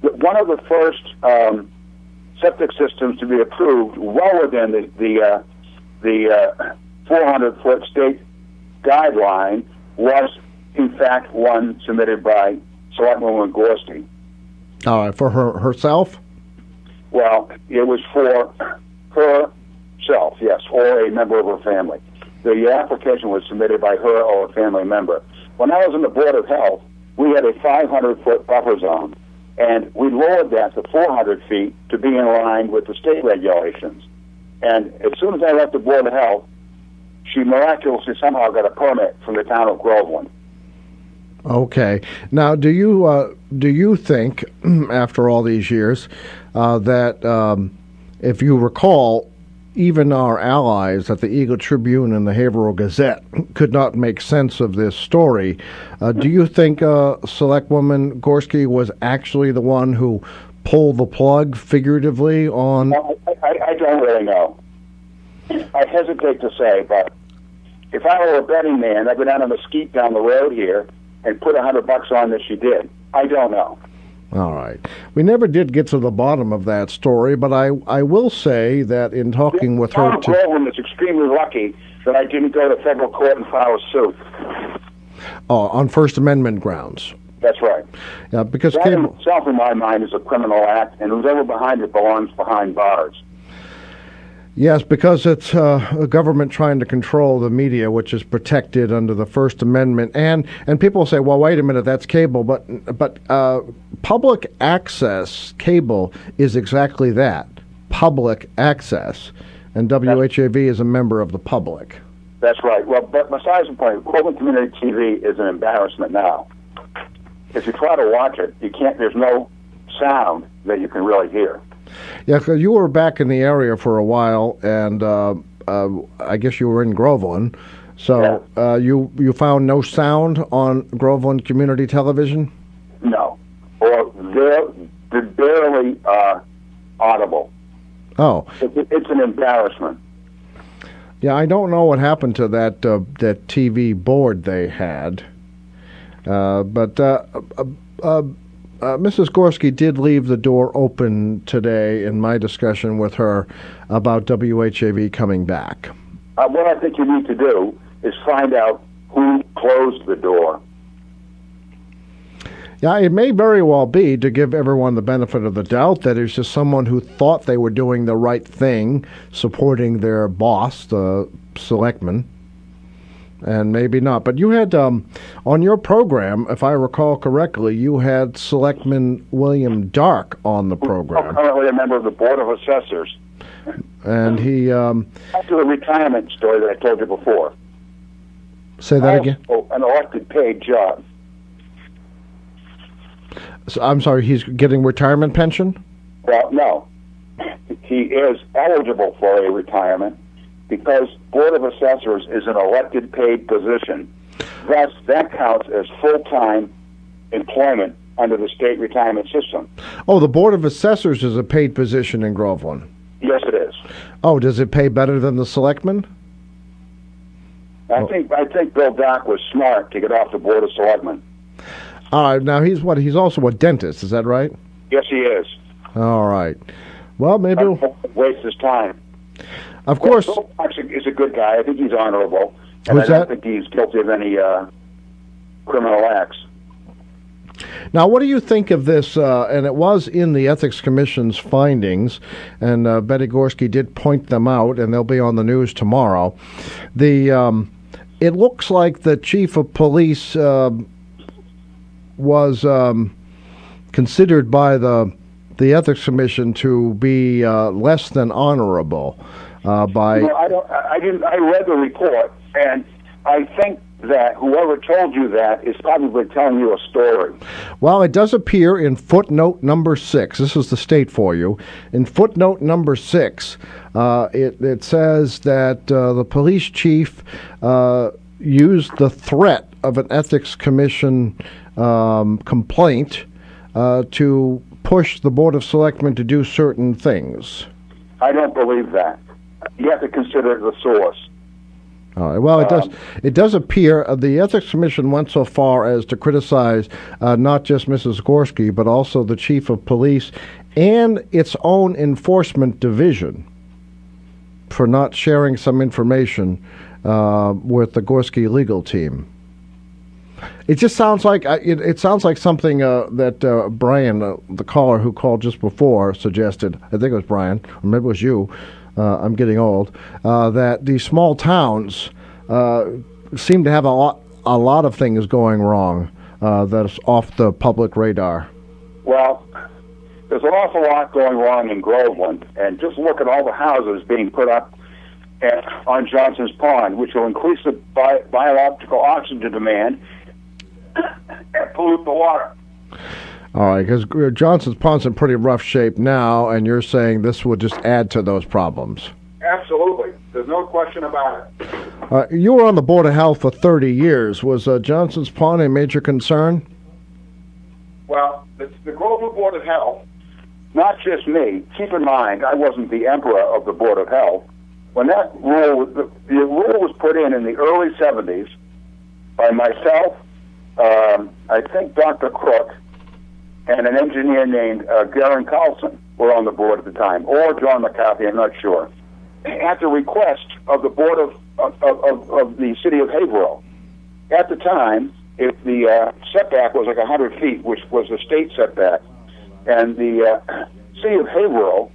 one of the first septic systems to be approved well within the 400-foot state guideline was, in fact, one submitted by Selectwoman Gorski. All right, for herself? Well, it was for herself, yes, or a member of her family. The application was submitted by her or a family member. When I was in the Board of Health, we had a 500-foot buffer zone, And we lowered that to 400 feet to be in line with the state regulations. And as soon as I left the Board of Health, she miraculously somehow got a permit from the town of Groveland. Okay. Now, do you think, after all these years, that if you recall, even our allies at the Eagle Tribune and the Haverhill Gazette could not make sense of this story? Do you think Selectwoman Gorski was actually the one who pulled the plug, figuratively, on... I don't really know. I hesitate to say, but if I were a betting man, I'd go down a mesquite down the road here and put $100 on that she did. I don't know. All right. We never did get to the bottom of that story, but I will say that in talking with her... Groveland is extremely lucky that I didn't go to federal court and file a suit. Oh, on First Amendment grounds. That's right. Yeah, because that in itself, in my mind, is a criminal act, and who's ever behind it belongs behind bars. Yes, because it's a government trying to control the media, which is protected under the First Amendment. And people say, well, wait a minute, that's cable. But public access cable is exactly that, public access. And WHAV is a member of the public. That's right. Well, but besides the point, Groveland Community TV is an embarrassment now. If you try to watch it, you can't. There's no sound that you can really hear. Yeah, because you were back in the area for a while, and I guess you were in Groveland. So you found no sound on Groveland Community Television? No. Or they're barely audible. Oh. It's an embarrassment. Yeah, I don't know what happened to that TV board they had. But Mrs. Gorski did leave the door open today in my discussion with her about WHAV coming back. What I think you need to do is find out who closed the door. Yeah, it may very well be, to give everyone the benefit of the doubt, that it's just someone who thought they were doing the right thing, supporting their boss, the selectman. And maybe not. But you had, on your program, if I recall correctly, you had Selectman William Dark on the program. Currently a member of the Board of Assessors. And he... After the retirement story that I told you before. Say that again? An elected paid job. So, I'm sorry, he's getting retirement pension? Well, no. He is eligible for a retirement, because Board of Assessors is an elected paid position. Thus, that counts as full-time employment under the state retirement system. Oh, the Board of Assessors is a paid position in Groveland? Yes, it is. Oh, does it pay better than the selectmen? I think Bill Dock was smart to get off the Board of Selectmen. Now, he's what? He's also a dentist, is that right? Yes, he is. All right. Well, maybe... Waste his time. Of course. Bill Dock is a good guy. I think he's honorable. And I don't think he's guilty of any criminal acts. Now, what do you think of this? And it was in the Ethics Commission's findings, and Betty Gorski did point them out, and they'll be on the news tomorrow. It looks like the chief of police was considered by the Ethics Commission to be less than honorable. I read the report, and I think that whoever told you that is probably telling you a story. Well, it does appear in footnote number 6. This is the state for you. In footnote number 6, it says that the police chief used the threat of an Ethics Commission complaint to push the Board of Selectmen to do certain things. I don't believe that. You have to consider the source. All right. Well, it does appear the Ethics Commission went so far as to criticize not just Mrs. Gorski, but also the chief of police and its own enforcement division for not sharing some information with the Gorski legal team. It just sounds like it sounds like something that Brian, the caller who called just before, suggested. I think it was Brian, or maybe it was you. I'm getting old. That these small towns seem to have a lot of things going wrong that's off the public radar. Well, there's an awful lot going wrong in Groveland, and just look at all the houses being put up on Johnson's Pond, which will increase the biological oxygen demand and pollute the water. All right, because Johnson's Pond's in pretty rough shape now, and you're saying this would just add to those problems. Absolutely. There's no question about it. You were on the Board of Health for 30 years. Was Johnson's Pond a major concern? Well, the Groveland Board of Health, not just me, keep in mind, I wasn't the emperor of the Board of Health. When that rule, the rule was put in the early 70s by myself, I think Dr. Crook, and an engineer named Garen Carlson were on the board at the time, or John McCarthy, I'm not sure, at the request of the board of the city of Haverhill. At the time, if the setback was like 100 feet, which was the state setback, and the city of Haverhill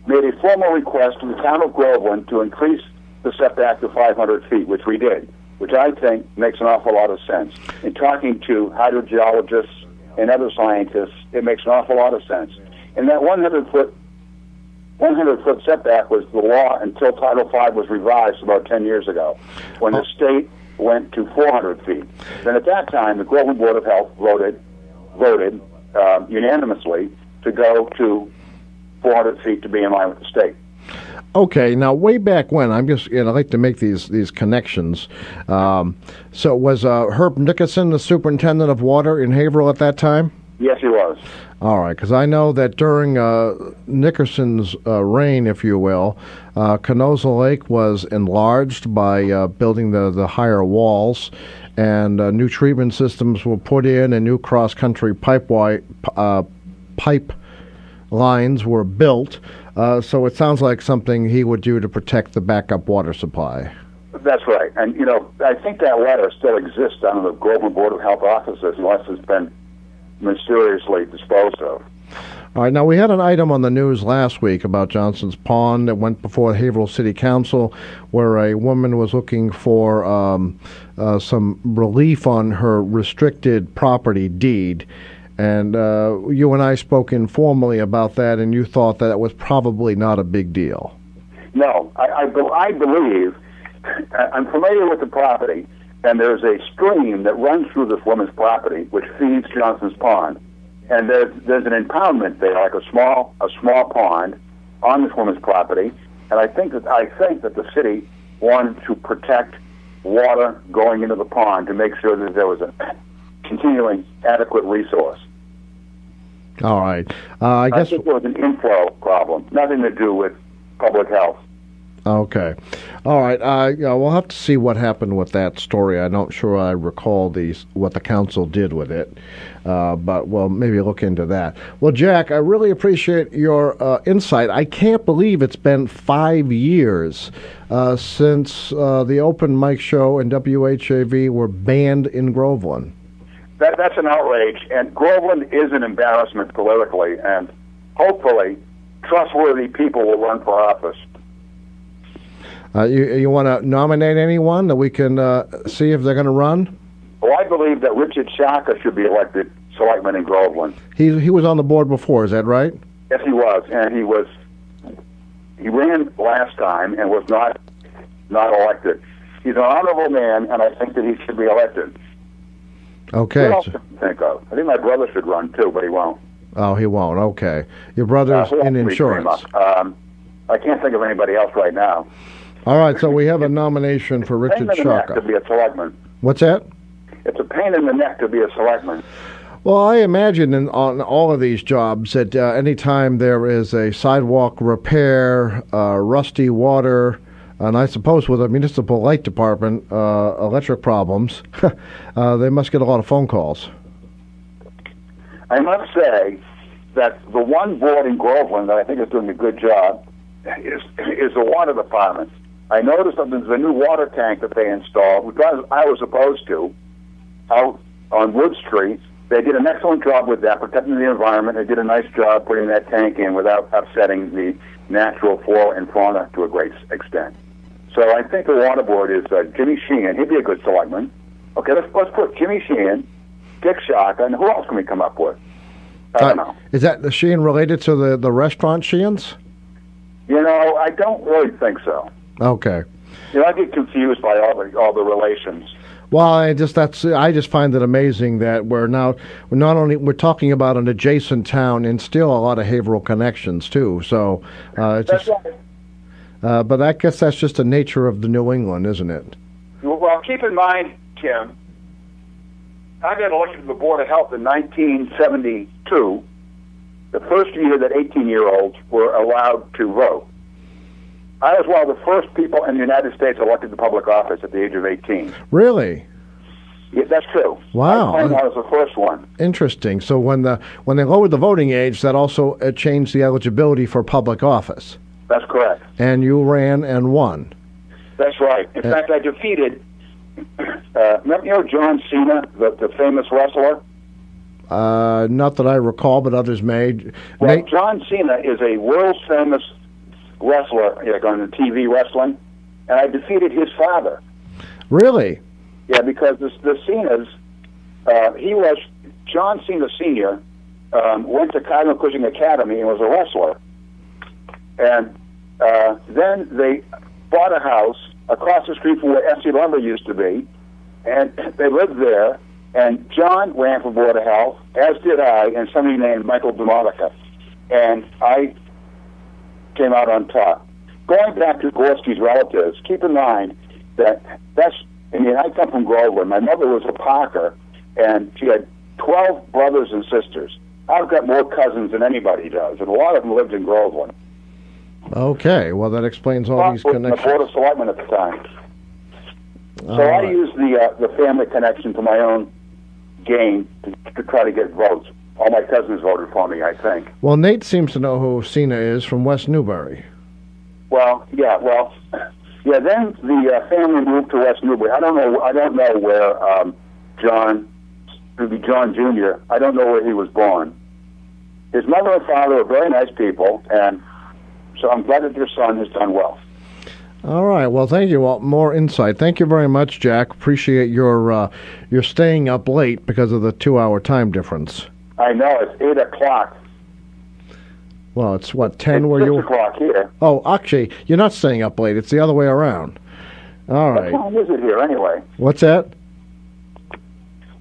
made a formal request to the town of Groveland to increase the setback to 500 feet, which we did, which I think makes an awful lot of sense. In talking to hydrogeologists and other scientists, it makes an awful lot of sense. And that 100-foot setback was the law until Title V was revised about 10 years ago, when the state went to 400 feet. Then at that time, the Groveland Board of Health voted unanimously to go to 400 feet to be in line with the state. Okay, now way back when, I like to make these connections. So was Herb Nickerson the superintendent of water in Haverhill at that time? Yes, he was. All right, because I know that during Nickerson's reign, if you will, Canosa Lake was enlarged by building the higher walls, and new treatment systems were put in, and new cross-country pipe lines were built. So it sounds like something he would do to protect the backup water supply. That's right. And, I think that letter still exists on the Groveland Board of Health offices, unless it's been mysteriously disposed of. All right, now we had an item on the news last week about Johnson's Pond that went before the Haverhill City Council, where a woman was looking for some relief on her restricted property deed. And you and I spoke informally about that, and you thought that it was probably not a big deal. No, I believe, I'm familiar with the property, and there's a stream that runs through this woman's property, which feeds Johnson's Pond. And there's an impoundment there, like a small pond on this woman's property. And I think that the city wanted to protect water going into the pond to make sure that there was a continuing adequate resource. All right. I guess it was an inflow problem, nothing to do with public health. Okay. All right. We'll have to see what happened with that story. I'm not sure I recall what the council did with it, but we'll maybe look into that. Well, Jack, I really appreciate your insight. I can't believe it's been 5 years since the Open Mic Show and WHAV were banned in Groveland. That's an outrage, and Groveland is an embarrassment politically, and hopefully trustworthy people will run for office. You want to nominate anyone that we can see if they're going to run? Well, I believe that Richard Shaka should be elected selectman in Groveland. He was on the board before, is that right? Yes, he was, and he ran last time and was not elected. He's an honorable man, and I think that he should be elected. Okay. What else to think of? I think my brother should run too, but he won't. Oh, he won't. Okay. Your brother's in insurance. I can't think of anybody else right now. All right, so we have a nomination for Richard Shaka. To be a selectman. What's that? It's a pain in the neck to be a selectman. Well, I imagine on all of these jobs that any time there is a sidewalk repair, rusty water, and I suppose with a municipal light department, electric problems, they must get a lot of phone calls. I must say that the one board in Groveland that I think is doing a good job is the water department. I noticed that there's a new water tank that they installed, which I was opposed to, out on Wood Street. They did an excellent job with that, protecting the environment. They did a nice job putting that tank in without upsetting the natural flora and fauna to a great extent. So I think the water board is Jimmy Sheehan. He'd be a good selectman. Okay, let's put Jimmy Sheehan, Dick Shaka, and who else can we come up with? I don't know. Is that the Sheehan related to the restaurant Sheehan's? You know, I don't really think so. Okay. You know, I get confused by all the relations. Well, I just find it amazing that we're talking about an adjacent town and still a lot of Haverhill connections too. So, it's That's just, right. but I guess that's just the nature of the New England, isn't it? Well, keep in mind, Tim, I got elected to the Board of Health in 1972, the first year that 18-year-olds were allowed to vote. I was one of the first people in the United States elected to public office at the age of 18. Really? Yeah, that's true. Wow. I was the first one. Interesting. So when they lowered the voting age, that also changed the eligibility for public office. That's correct. And you ran and won. That's right. In fact, I defeated, remember John Cena, the famous wrestler? Not that I recall, but others may. Well, John Cena is a world-famous wrestler on the TV wrestling, and I defeated his father. Really? Yeah, because the Cenas, John Cena Sr. Went to Cardinal Cushing Academy and was a wrestler. And then they bought a house across the street from where FC Lumber used to be, and they lived there, and John ran for Board of Health, as did I, and somebody named Michael Bevelaqua. And I came out on top. Going back to Gorski's relatives, keep in mind that I come from Groveland. My mother was a Parker, and she had 12 brothers and sisters. I've got more cousins than anybody does, and a lot of them lived in Groveland. Okay, well, that explains all these connections. I was the Board of Selectmen at the time. So I used the family connection to my own gain to try to get votes. All my cousins voted for me, I think. Well, Nate seems to know who Cena is from West Newbury. Then the family moved to West Newbury. I don't know where John Jr. I don't know where he was born. His mother and father are very nice people, and so I'm glad that your son has done well. All right. Well, thank you. Well, more insight. Thank you very much, Jack. Appreciate your staying up late because of the 2-hour time difference. I know. It's 8 o'clock. Well, it's what, 10 where you... 6 o'clock here. Oh, actually, you're not staying up late. It's the other way around. All right. What time is it here anyway? What's that?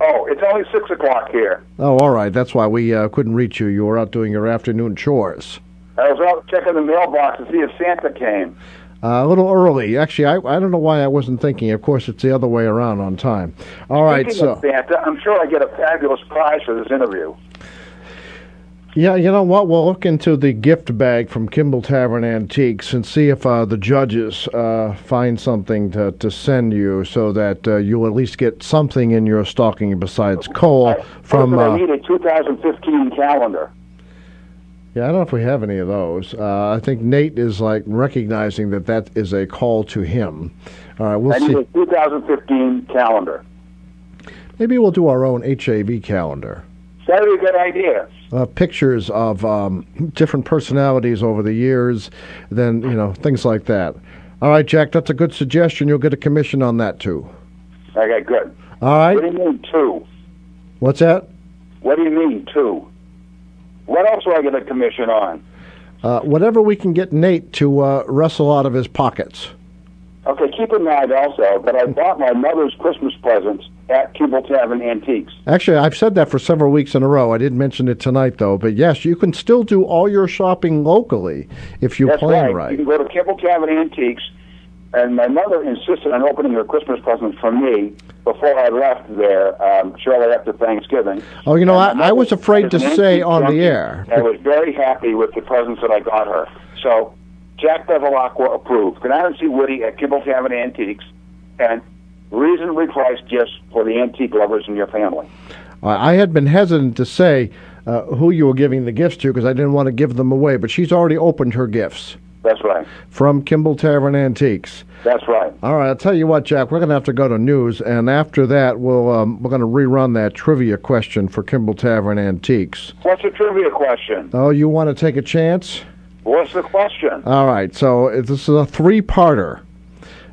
Oh, it's only 6 o'clock here. Oh, all right. That's why we couldn't reach you. You were out doing your afternoon chores. I was out checking the mailbox to see if Santa came. A little early. Actually, I don't know why I wasn't thinking. Of course, it's the other way around on time. All right, Speaking of Santa, I'm sure I get a fabulous prize for this interview. Yeah, you know what? We'll look into the gift bag from Kimball Tavern Antiques and see if the judges find something to send you so that you'll at least get something in your stocking besides coal from... I need a 2015 calendar. Yeah, I don't know if we have any of those. I think Nate is recognizing that is a call to him. All right, we'll see. I need a 2015 calendar. Maybe we'll do our own HAV calendar. That would be a good idea. Pictures of different personalities over the years, then, things like that. All right, Jack, that's a good suggestion. You'll get a commission on that, too. Okay, good. All right. What do you mean, two? What's that? What do you mean, two? What else do I get a commission on? Whatever we can get Nate to wrestle out of his pockets. Okay, keep in mind also that I bought my mother's Christmas presents at Kimball Tavern Antiques. Actually, I've said that for several weeks in a row. I didn't mention it tonight, though. But yes, you can still do all your shopping locally if you plan right. You can go to Kimball Tavern Antiques, and my mother insisted on opening her Christmas presents for me before I left there, shortly after Thanksgiving. Oh, I was afraid to say on the air. I was very happy with the presents that I got her. So, Jack Bevelaqua approved. Go down and see Woody at Kimball Tavern Antiques, and reasonably priced gifts for the antique lovers in your family. I had been hesitant to say who you were giving the gifts to because I didn't want to give them away, but she's already opened her gifts. That's right. From Kimball Tavern Antiques. That's right. All right, I'll tell you what, Jack, we're going to have to go to news, and after that, we're going to rerun that trivia question for Kimball Tavern Antiques. What's the trivia question? Oh, you want to take a chance? What's the question? All right, so this is a three-parter.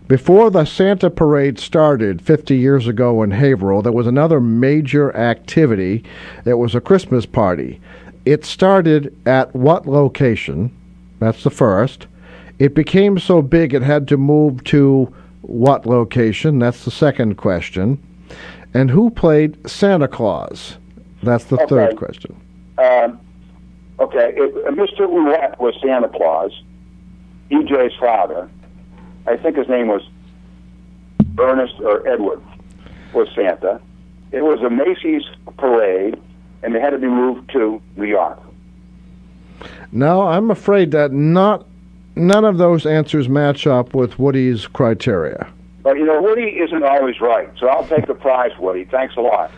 Before the Santa Parade started 50 years ago in Haverhill, there was another major activity. It was a Christmas party. It started at what location? That's the first. It became so big it had to move to what location? That's the second question. And who played Santa Claus? That's the third question. Mr. Ouellette was Santa Claus. EJ's father, I think his name was Ernest or Edward, was Santa. It was a Macy's parade, and they had to be moved to New York. No, I'm afraid that none of those answers match up with Woody's criteria. But, Woody isn't always right, so I'll take the prize, Woody. Thanks a lot.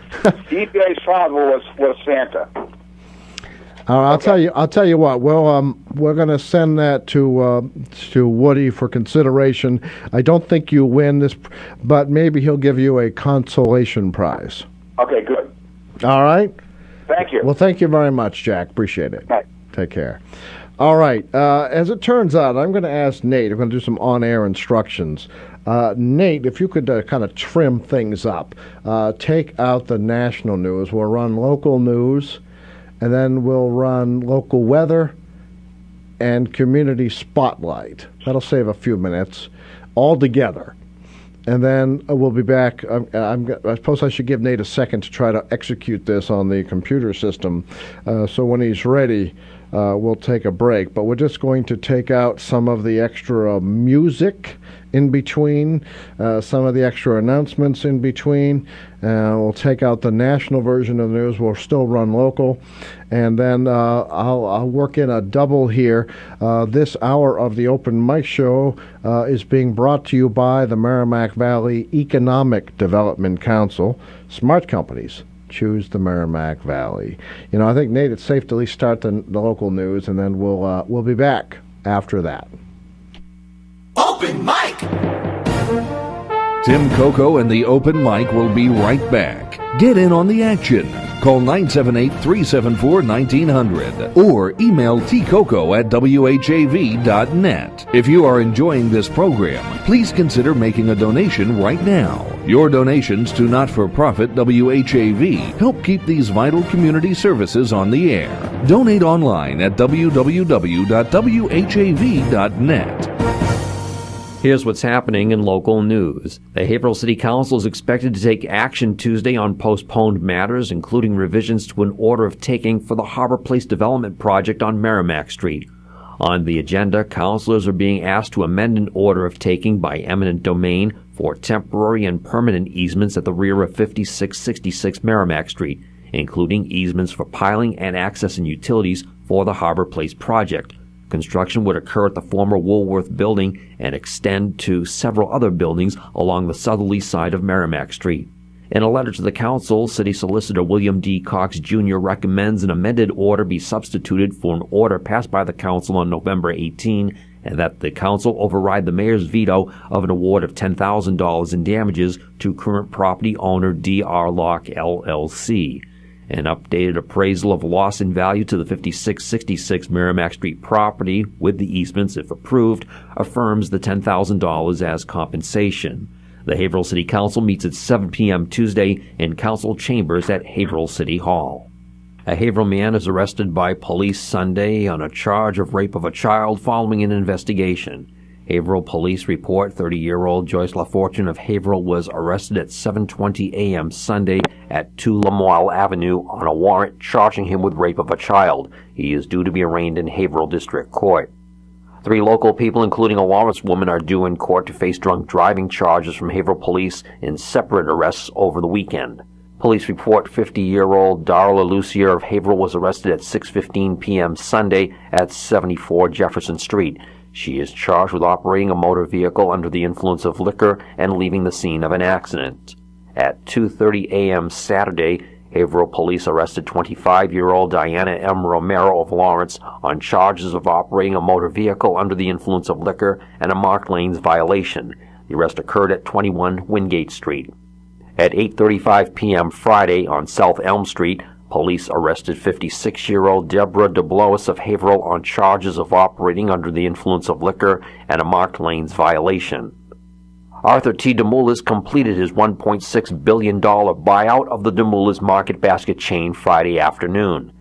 EJ's father was Santa. I'll tell you what. We're going to send that to Woody for consideration. I don't think you win this, but maybe he'll give you a consolation prize. Okay, good. All right. Thank you. Well, thank you very much, Jack. Appreciate it. Bye. Take care. All right. As it turns out, I'm going to ask Nate. I'm going to do some on-air instructions. Nate, if you could kind of trim things up, take out the national news. We'll run local news. And then we'll run local weather and community spotlight. That'll save a few minutes all together. And then we'll be back. I suppose I should give Nate a second to try to execute this on the computer system. So when he's ready, we'll take a break. But we're just going to take out some of the extra music in between, some of the extra announcements in between. We'll take out the national version of the news. We'll still run local. And then I'll work in a double here. This hour of the Open Mic Show is being brought to you by the Merrimack Valley Economic Development Council. Smart companies choose the Merrimack Valley. I think, Nate, it's safe to at least start the local news, and then we'll be back after that. Open Mic! Tim Coco and the Open Mic will be right back. Get in on the action. Call 978-374-1900 or email tcoco@whav.net. If you are enjoying this program, please consider making a donation right now. Your donations to not-for-profit WHAV help keep these vital community services on the air. Donate online at www.whav.net. Here's what's happening in local news. The Haverhill City Council is expected to take action Tuesday on postponed matters, including revisions to an order of taking for the Harbor Place development project on Merrimack Street. On the agenda, councilors are being asked to amend an order of taking by eminent domain for temporary and permanent easements at the rear of 5666 Merrimack Street, including easements for piling and access and utilities for the Harbor Place project. Construction would occur at the former Woolworth building and extend to several other buildings along the southerly side of Merrimack Street. In a letter to the council, City Solicitor William D. Cox Jr. recommends an amended order be substituted for an order passed by the council on November 18, and that the council override the mayor's veto of an award of $10,000 in damages to current property owner D.R. Locke, LLC. An updated appraisal of loss in value to the 5666 Merrimack Street property, with the easements, if approved, affirms the $10,000 as compensation. The Haverhill City Council meets at 7 p.m. Tuesday in council chambers at Haverhill City Hall. A Haverhill man is arrested by police Sunday on a charge of rape of a child following an investigation. Haverhill police report 30-year-old Joyce LaFortune of Haverhill was arrested at 7:20 a.m. Sunday at 2 Lamoille Avenue on a warrant charging him with rape of a child. He is due to be arraigned in Haverhill District Court. 3 local people, including a Lawrence woman, are due in court to face drunk driving charges from Haverhill police in separate arrests over the weekend. Police report 50-year-old Darla Lucier of Haverhill was arrested at 6:15 p.m. Sunday at 74 Jefferson Street. She is charged with operating a motor vehicle under the influence of liquor and leaving the scene of an accident. At 2:30 a.m. Saturday, Haverhill police arrested 25-year-old Diana M. Romero of Lawrence on charges of operating a motor vehicle under the influence of liquor and a marked lanes violation. The arrest occurred at 21 Wingate Street. At 8:35 p.m. Friday on South Elm Street, police arrested 56-year-old Deborah DeBlois of Haverhill on charges of operating under the influence of liquor and a marked lanes violation. Arthur T. DeMoulis completed his $1.6 billion buyout of the DeMoulis Market Basket chain Friday afternoon.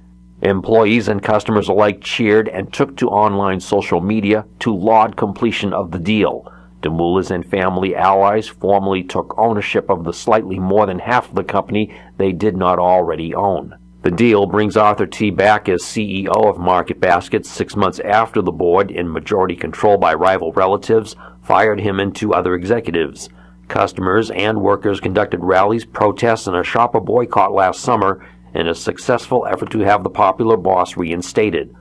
Employees and customers alike cheered and took to online social media to laud completion of the deal. DeMoulas and family allies formally took ownership of the slightly more than half of the company they did not already own. The deal brings Arthur T. back as CEO of Market Baskets 6 months after the board, in majority control by rival relatives, fired him and 2 other executives. Customers and workers conducted rallies, protests, and a shopper boycott last summer in a successful effort to have the popular boss reinstated.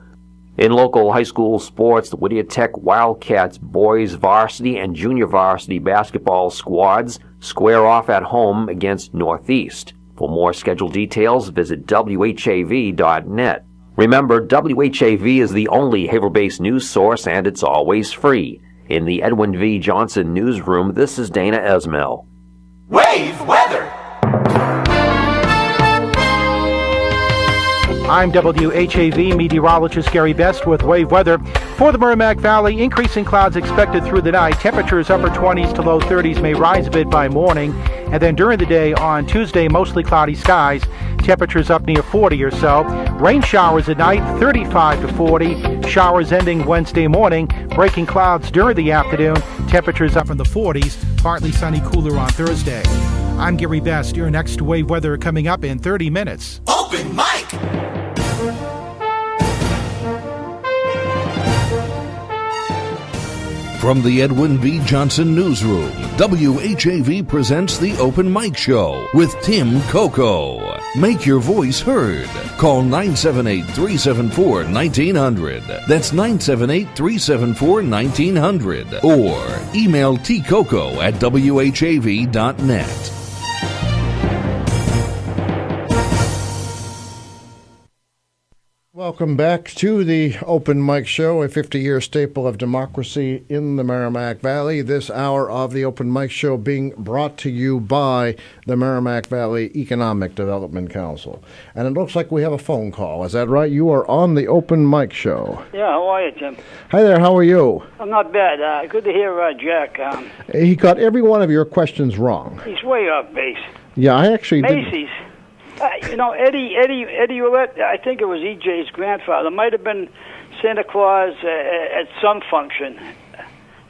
In local high school sports, the Whittier Tech Wildcats boys varsity and junior varsity basketball squads square off at home against Northeast. For more scheduled details, visit WHAV.net. Remember, WHAV is the only Haverhill-based news source, and it's always free. In the Edwin V. Johnson newsroom, this is Dana Esmel. Wave weather. I'm WHAV meteorologist Gary Best with wave weather. For the Merrimack Valley, increasing clouds expected through the night. Temperatures upper 20s to low 30s, may rise a bit by morning. And then during the day on Tuesday, mostly cloudy skies. Temperatures up near 40 or so. Rain showers at night, 35 to 40. Showers ending Wednesday morning. Breaking clouds during the afternoon. Temperatures up in the 40s. Partly sunny, cooler on Thursday. I'm Gary Best. Your next wave weather coming up in 30 minutes. Open mic. From the Edwin V. Johnson newsroom, WHAV presents the Open Mic Show with Tim Coco. Make your voice heard. Call 978-374-1900. That's 978-374-1900. Or email tcoco@whav.net. Welcome back to the Open Mic Show, a 50-year staple of democracy in the Merrimack Valley. This hour of the Open Mic Show being brought to you by the Merrimack Valley Economic Development Council. And it looks like we have a phone call. Is that right? You are on the Open Mic Show. Yeah, how are you, Tim? Hi there, how are you? I'm not bad. Good to hear Jack. He got every one of your questions wrong. He's way off base. Yeah, I actually Macy's. Eddie Roulette, I think it was EJ's grandfather. Might have been Santa Claus at some function.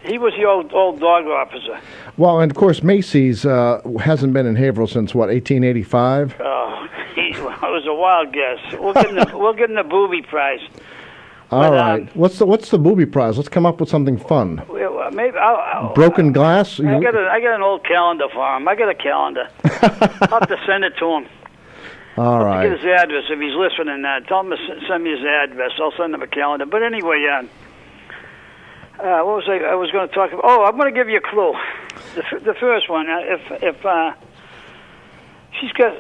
He was the old dog officer. Well, and of course, Macy's hasn't been in Haverhill since, what, 1885? Oh, it was a wild guess. We'll give him the booby prize. All right. What's the booby prize? Let's come up with something fun. Maybe Broken glass? I got an old calendar for him. I got a calendar. I'll have to send it to him. All right. Get his address if he's listening. Tell him to send me his address. I'll send him a calendar. But anyway, what was I was going to talk about? Oh, I'm going to give you a clue. The first one. If she's got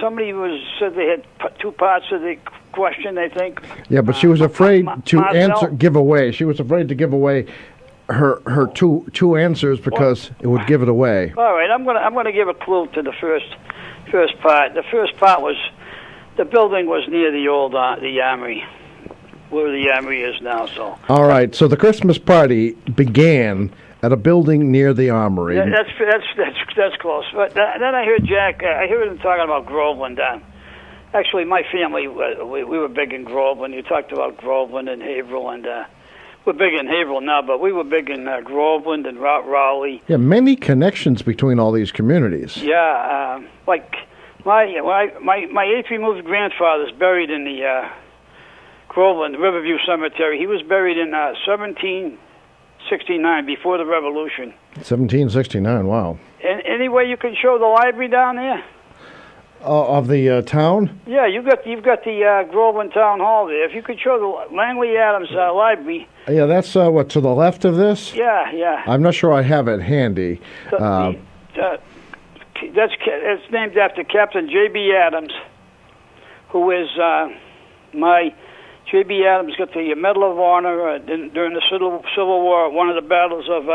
somebody said they had 2 parts of the question, I think. Yeah, but she was afraid to give away. She was afraid to give away her two answers because it would give it away. All right, I'm gonna give a clue to the first part. The first part was the building was near the old the Armory, where the Armory is now. So. All right, so the Christmas party began at a building near the Armory. Yeah, that's close. But then I heard Jack. I heard him talking about Groveland. Actually, my family we were big in Groveland. You talked about Groveland and Haverhill, and we're big in Haverhill now, but we were big in Groveland and Raleigh. Yeah, many connections between all these communities. Yeah, like my 8th removed grandfather's buried in the Groveland Riverview Cemetery. He was buried in 1769, before the Revolution. 1769, wow. Any way you can show the library down there? Of the town? Yeah, you've got the Groveland Town Hall there. If you could show the Langley Adams library. Yeah, that's to the left of this? Yeah. I'm not sure I have it handy. It's named after Captain J.B. Adams, who is my J.B. Adams got the Medal of Honor during the Civil War, one of the battles of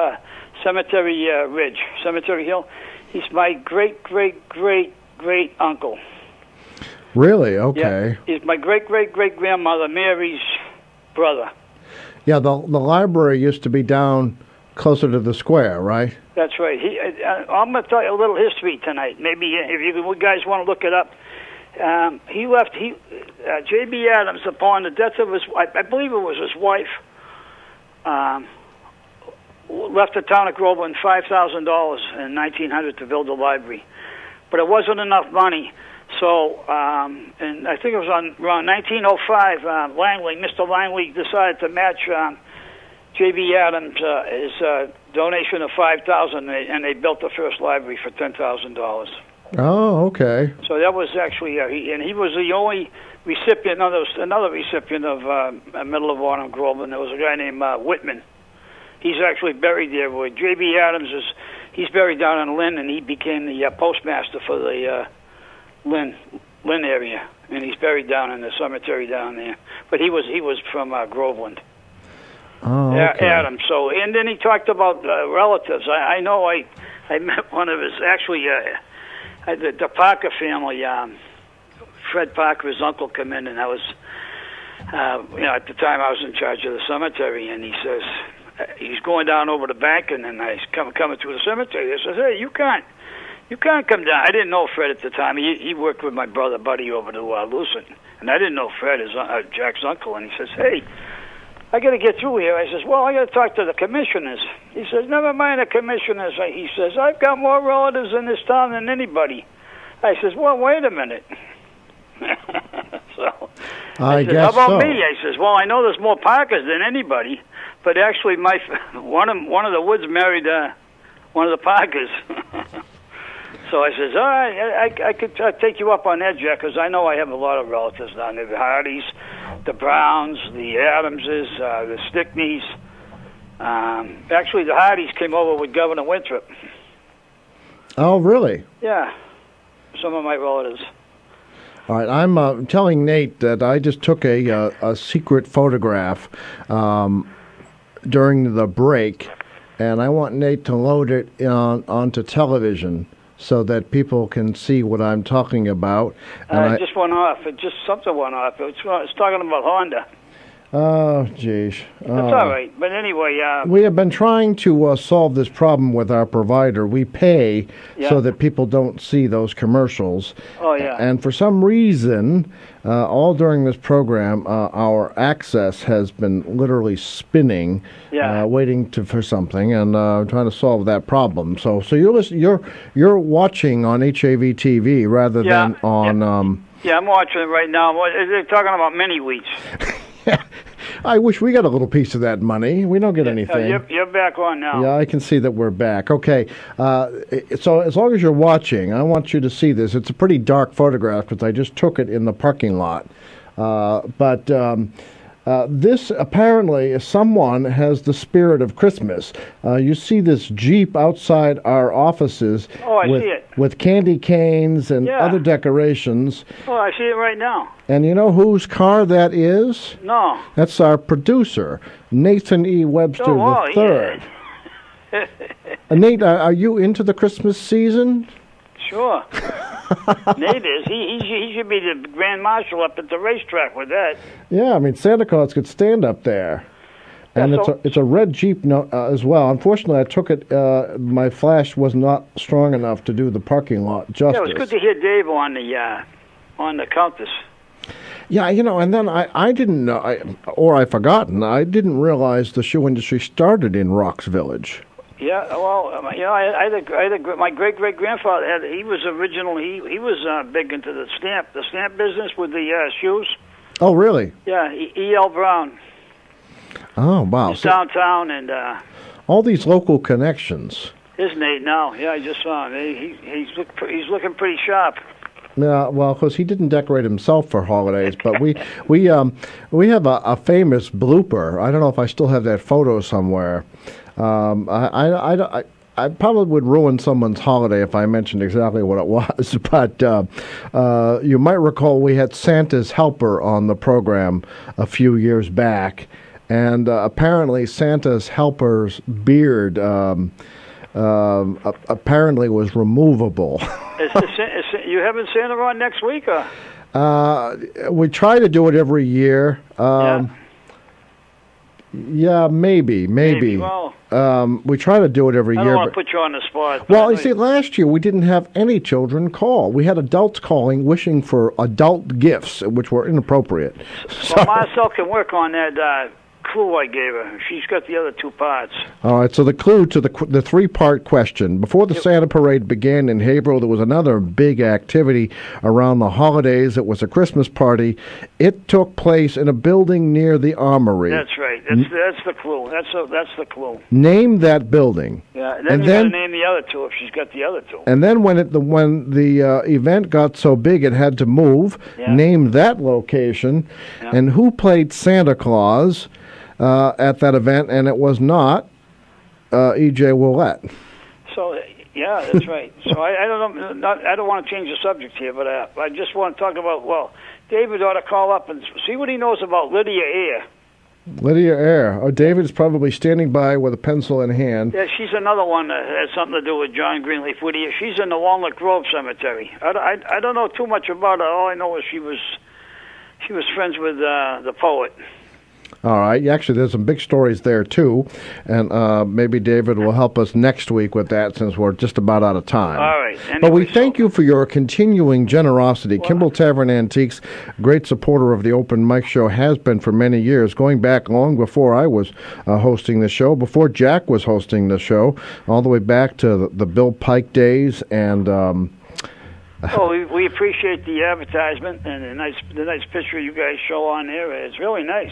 Cemetery Ridge, Cemetery Hill. He's my great uncle. Really? Okay. Yeah, he's my great grandmother Mary's brother. Yeah, the library used to be down closer to the square, right? That's right. I'm going to tell you a little history tonight. Maybe if you guys want to look it up. He left. J.B. Adams, upon the death of his, I believe it was his wife, left the town of Groveland $5,000 in 1900 to build a library, but it wasn't enough money. So, and I think it was around 1905, Mr. Langley decided to match J.B. Adams' his donation of $5,000, and they built the first library for $10,000. Oh, okay. So that was actually, he was the only recipient. Another recipient of Medal of Honor in Groveland. There was a guy named Whitman. He's actually buried there. Where J.B. Adams he's buried down in Lynn, and he became the postmaster for the Lynn area, and he's buried down in the cemetery down there. But he was from Groveland. Oh, okay. Adams. So, and then he talked about relatives. I know I met one of his the Parker family. Fred Parker, his uncle, come in, and I was, at the time I was in charge of the cemetery, and he says he's going down over the bank, and then I coming through the cemetery. He says, "Hey, you can't come down." I didn't know Fred at the time. He worked with my brother Buddy over to Lucent, and I didn't know Fred is Jack's uncle. And he says, "Hey, I got to get through here." I says, "Well, I got to talk to the commissioners." He says, "Never mind the commissioners." He says, "I've got more relatives in this town than anybody." I says, "Well, wait a minute." So I says, guess "How about so. me?" I says, "Well, I know there's more Parkers than anybody, but actually, one of the Woods married one of the Parkers." So I says, "All right, I could take you up on that, Jack, because I know I have a lot of relatives down there: the Hardys, the Browns, the Adamses, the Stickneys. Actually, the Hardys came over with Governor Winthrop." Oh, really? Yeah, some of my relatives. All right, I'm telling Nate that I just took a secret photograph during the break, and I want Nate to load it onto television so that people can see what I'm talking about. And It just went off. Something went off. It's talking about Honda. Oh, geez. That's all right. But anyway, we have been trying to solve this problem with our provider. We pay so that people don't see those commercials. Oh, yeah. And for some reason, all during this program, our access has been literally spinning, waiting for something, and trying to solve that problem. So you're watching on HAV TV rather than on. Yeah, I'm watching it right now. They're talking about mini wheats. I wish we got a little piece of that money. We don't get anything. You're back on now. Yeah, I can see that we're back. Okay, so as long as you're watching, I want you to see this. It's a pretty dark photograph because I just took it in the parking lot. But this apparently, someone has the spirit of Christmas. You see this Jeep outside our offices I see it. with candy canes and other decorations. Oh, I see it right now. And you know whose car that is? No. That's our producer, Nathan E. Webster III. Yeah. Nate, are you into the Christmas season? Sure. Nate is. He should be the Grand Marshal up at the racetrack with that. Yeah, I mean, Santa Claus could stand up there. And it's a red Jeep as well. Unfortunately, I took it. My flash was not strong enough to do the parking lot justice. Yeah, it was good to hear Dave on the Countess. Yeah, and then I didn't know, I'd forgotten. I didn't realize the shoe industry started in Rocks Village. Yeah, well, my great-great-grandfather he was big into the stamp business with the shoes. Oh, really? Yeah, E.L. Brown. Oh, wow. He's downtown, and all these local connections. Isn't Nate now? Yeah, I just saw him. He's looking pretty sharp. Yeah, well, because he didn't decorate himself for holidays, but we have a famous blooper. I don't know if I still have that photo somewhere. I probably would ruin someone's holiday if I mentioned exactly what it was, but you might recall we had Santa's helper on the program a few years back, and apparently Santa's helper's beard apparently was removable. You having Santa on next week? Or? We try to do it every year. Yeah, maybe. Well, we try to do it every I year. don't want to put you on the spot. Well, you see, last year we didn't have any children call. We had adults calling, wishing for adult gifts, which were inappropriate. Well, Marcel can work on that clue I gave her. She's got the other two parts. All right, so the clue to the three-part question. Before the Santa Parade began in Haverhill, there was another big activity around the holidays. It was a Christmas party. It took place in a building near the Armory. That's right. That's the clue. That's the clue. Name that building. Yeah, and then you got to name the other two if she's got the other two. And then when the event got so big it had to move, name that location, and who played Santa Claus at that event, and it was not E.J. Willett. So, yeah, that's right. So I don't know. I don't want to change the subject here, but I just want to talk about. Well, David ought to call up and see what he knows about Lydia Eyre. Lydia Eyre. Oh, David's probably standing by with a pencil in hand. Yeah, she's another one that has something to do with John Greenleaf Whittier. She's in the Walnut Grove Cemetery. I don't know too much about her. All I know is she was friends with the poet. All right. Actually, there's some big stories there, too. And maybe David will help us next week with that since we're just about out of time. All right. Anyway, but we thank you for your continuing generosity. Kimball Tavern Antiques, great supporter of the Open Mic Show, has been for many years, going back long before I was hosting the show, before Jack was hosting the show, all the way back to the Bill Pike days. And well, we appreciate the advertisement and the nice picture you guys show on there. It's really nice.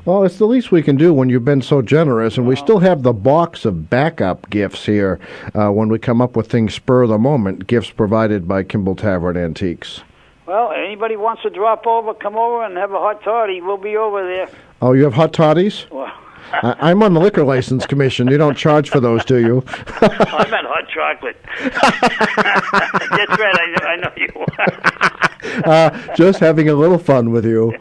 Well, it's the least we can do when you've been so generous, and we still have the box of backup gifts here when we come up with things spur of the moment, gifts provided by Kimball Tavern Antiques. Well, anybody wants to drop over, come over and have a hot toddy. We'll be over there. Oh, you have hot toddies? Well, I'm on the Liquor License Commission. You don't charge for those, do you? I meant hot chocolate. That's right. I know you. Just having a little fun with you.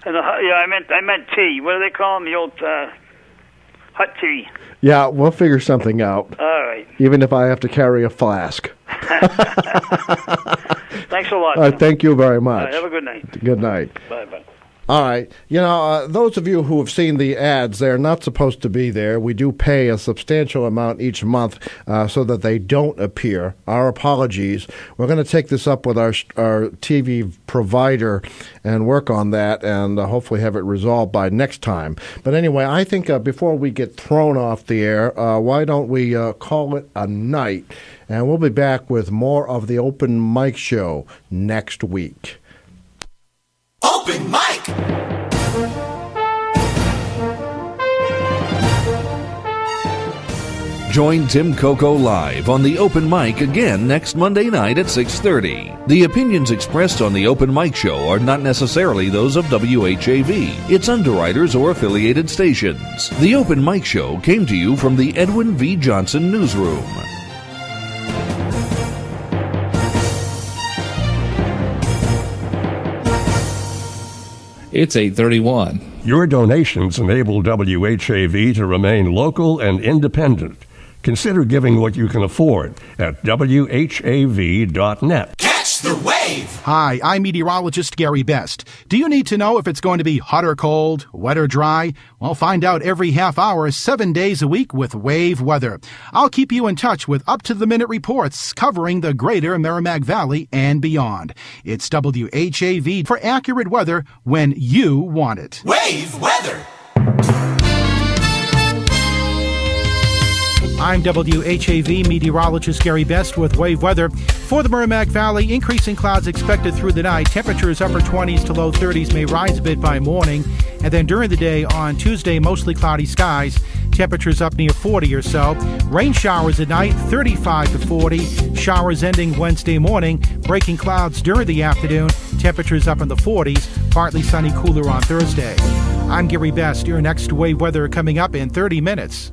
And I meant tea. What do they call them? The old hot tea. Yeah, we'll figure something out. All right. Even if I have to carry a flask. Thanks a lot. Thank you very much. Have a good night. Good night. Bye-bye. All right. You know, those of you who have seen the ads, they're not supposed to be there. We do pay a substantial amount each month so that they don't appear. Our apologies. We're going to take this up with our TV provider and work on that and hopefully have it resolved by next time. But anyway, I think before we get thrown off the air, why don't we call it a night? And we'll be back with more of the Open Mic Show next week. Open Mic! Join Tim Coco live on the Open Mic again next Monday night at 6:30. The opinions expressed on the Open Mic Show are not necessarily those of WHAV, its underwriters, or affiliated stations. The Open Mic Show came to you from the Edwin V. Johnson Newsroom. It's 8:31. Your donations enable WHAV to remain local and independent. Consider giving what you can afford at WHAV.net. Catch the wave! Hi, I'm meteorologist Gary Best. Do you need to know if it's going to be hot or cold, wet or dry? Well, find out every half hour, 7 days a week with Wave Weather. I'll keep you in touch with up-to-the-minute reports covering the greater Merrimack Valley and beyond. It's WHAV for accurate weather when you want it. Wave Weather! I'm WHAV meteorologist Gary Best with Wave Weather. For the Merrimack Valley, increasing clouds expected through the night. Temperatures upper 20s to low 30s may rise a bit by morning. And then during the day on Tuesday, mostly cloudy skies. Temperatures up near 40 or so. Rain showers at night, 35 to 40. Showers ending Wednesday morning. Breaking clouds during the afternoon. Temperatures up in the 40s. Partly sunny, cooler on Thursday. I'm Gary Best. Your next Wave Weather coming up in 30 minutes.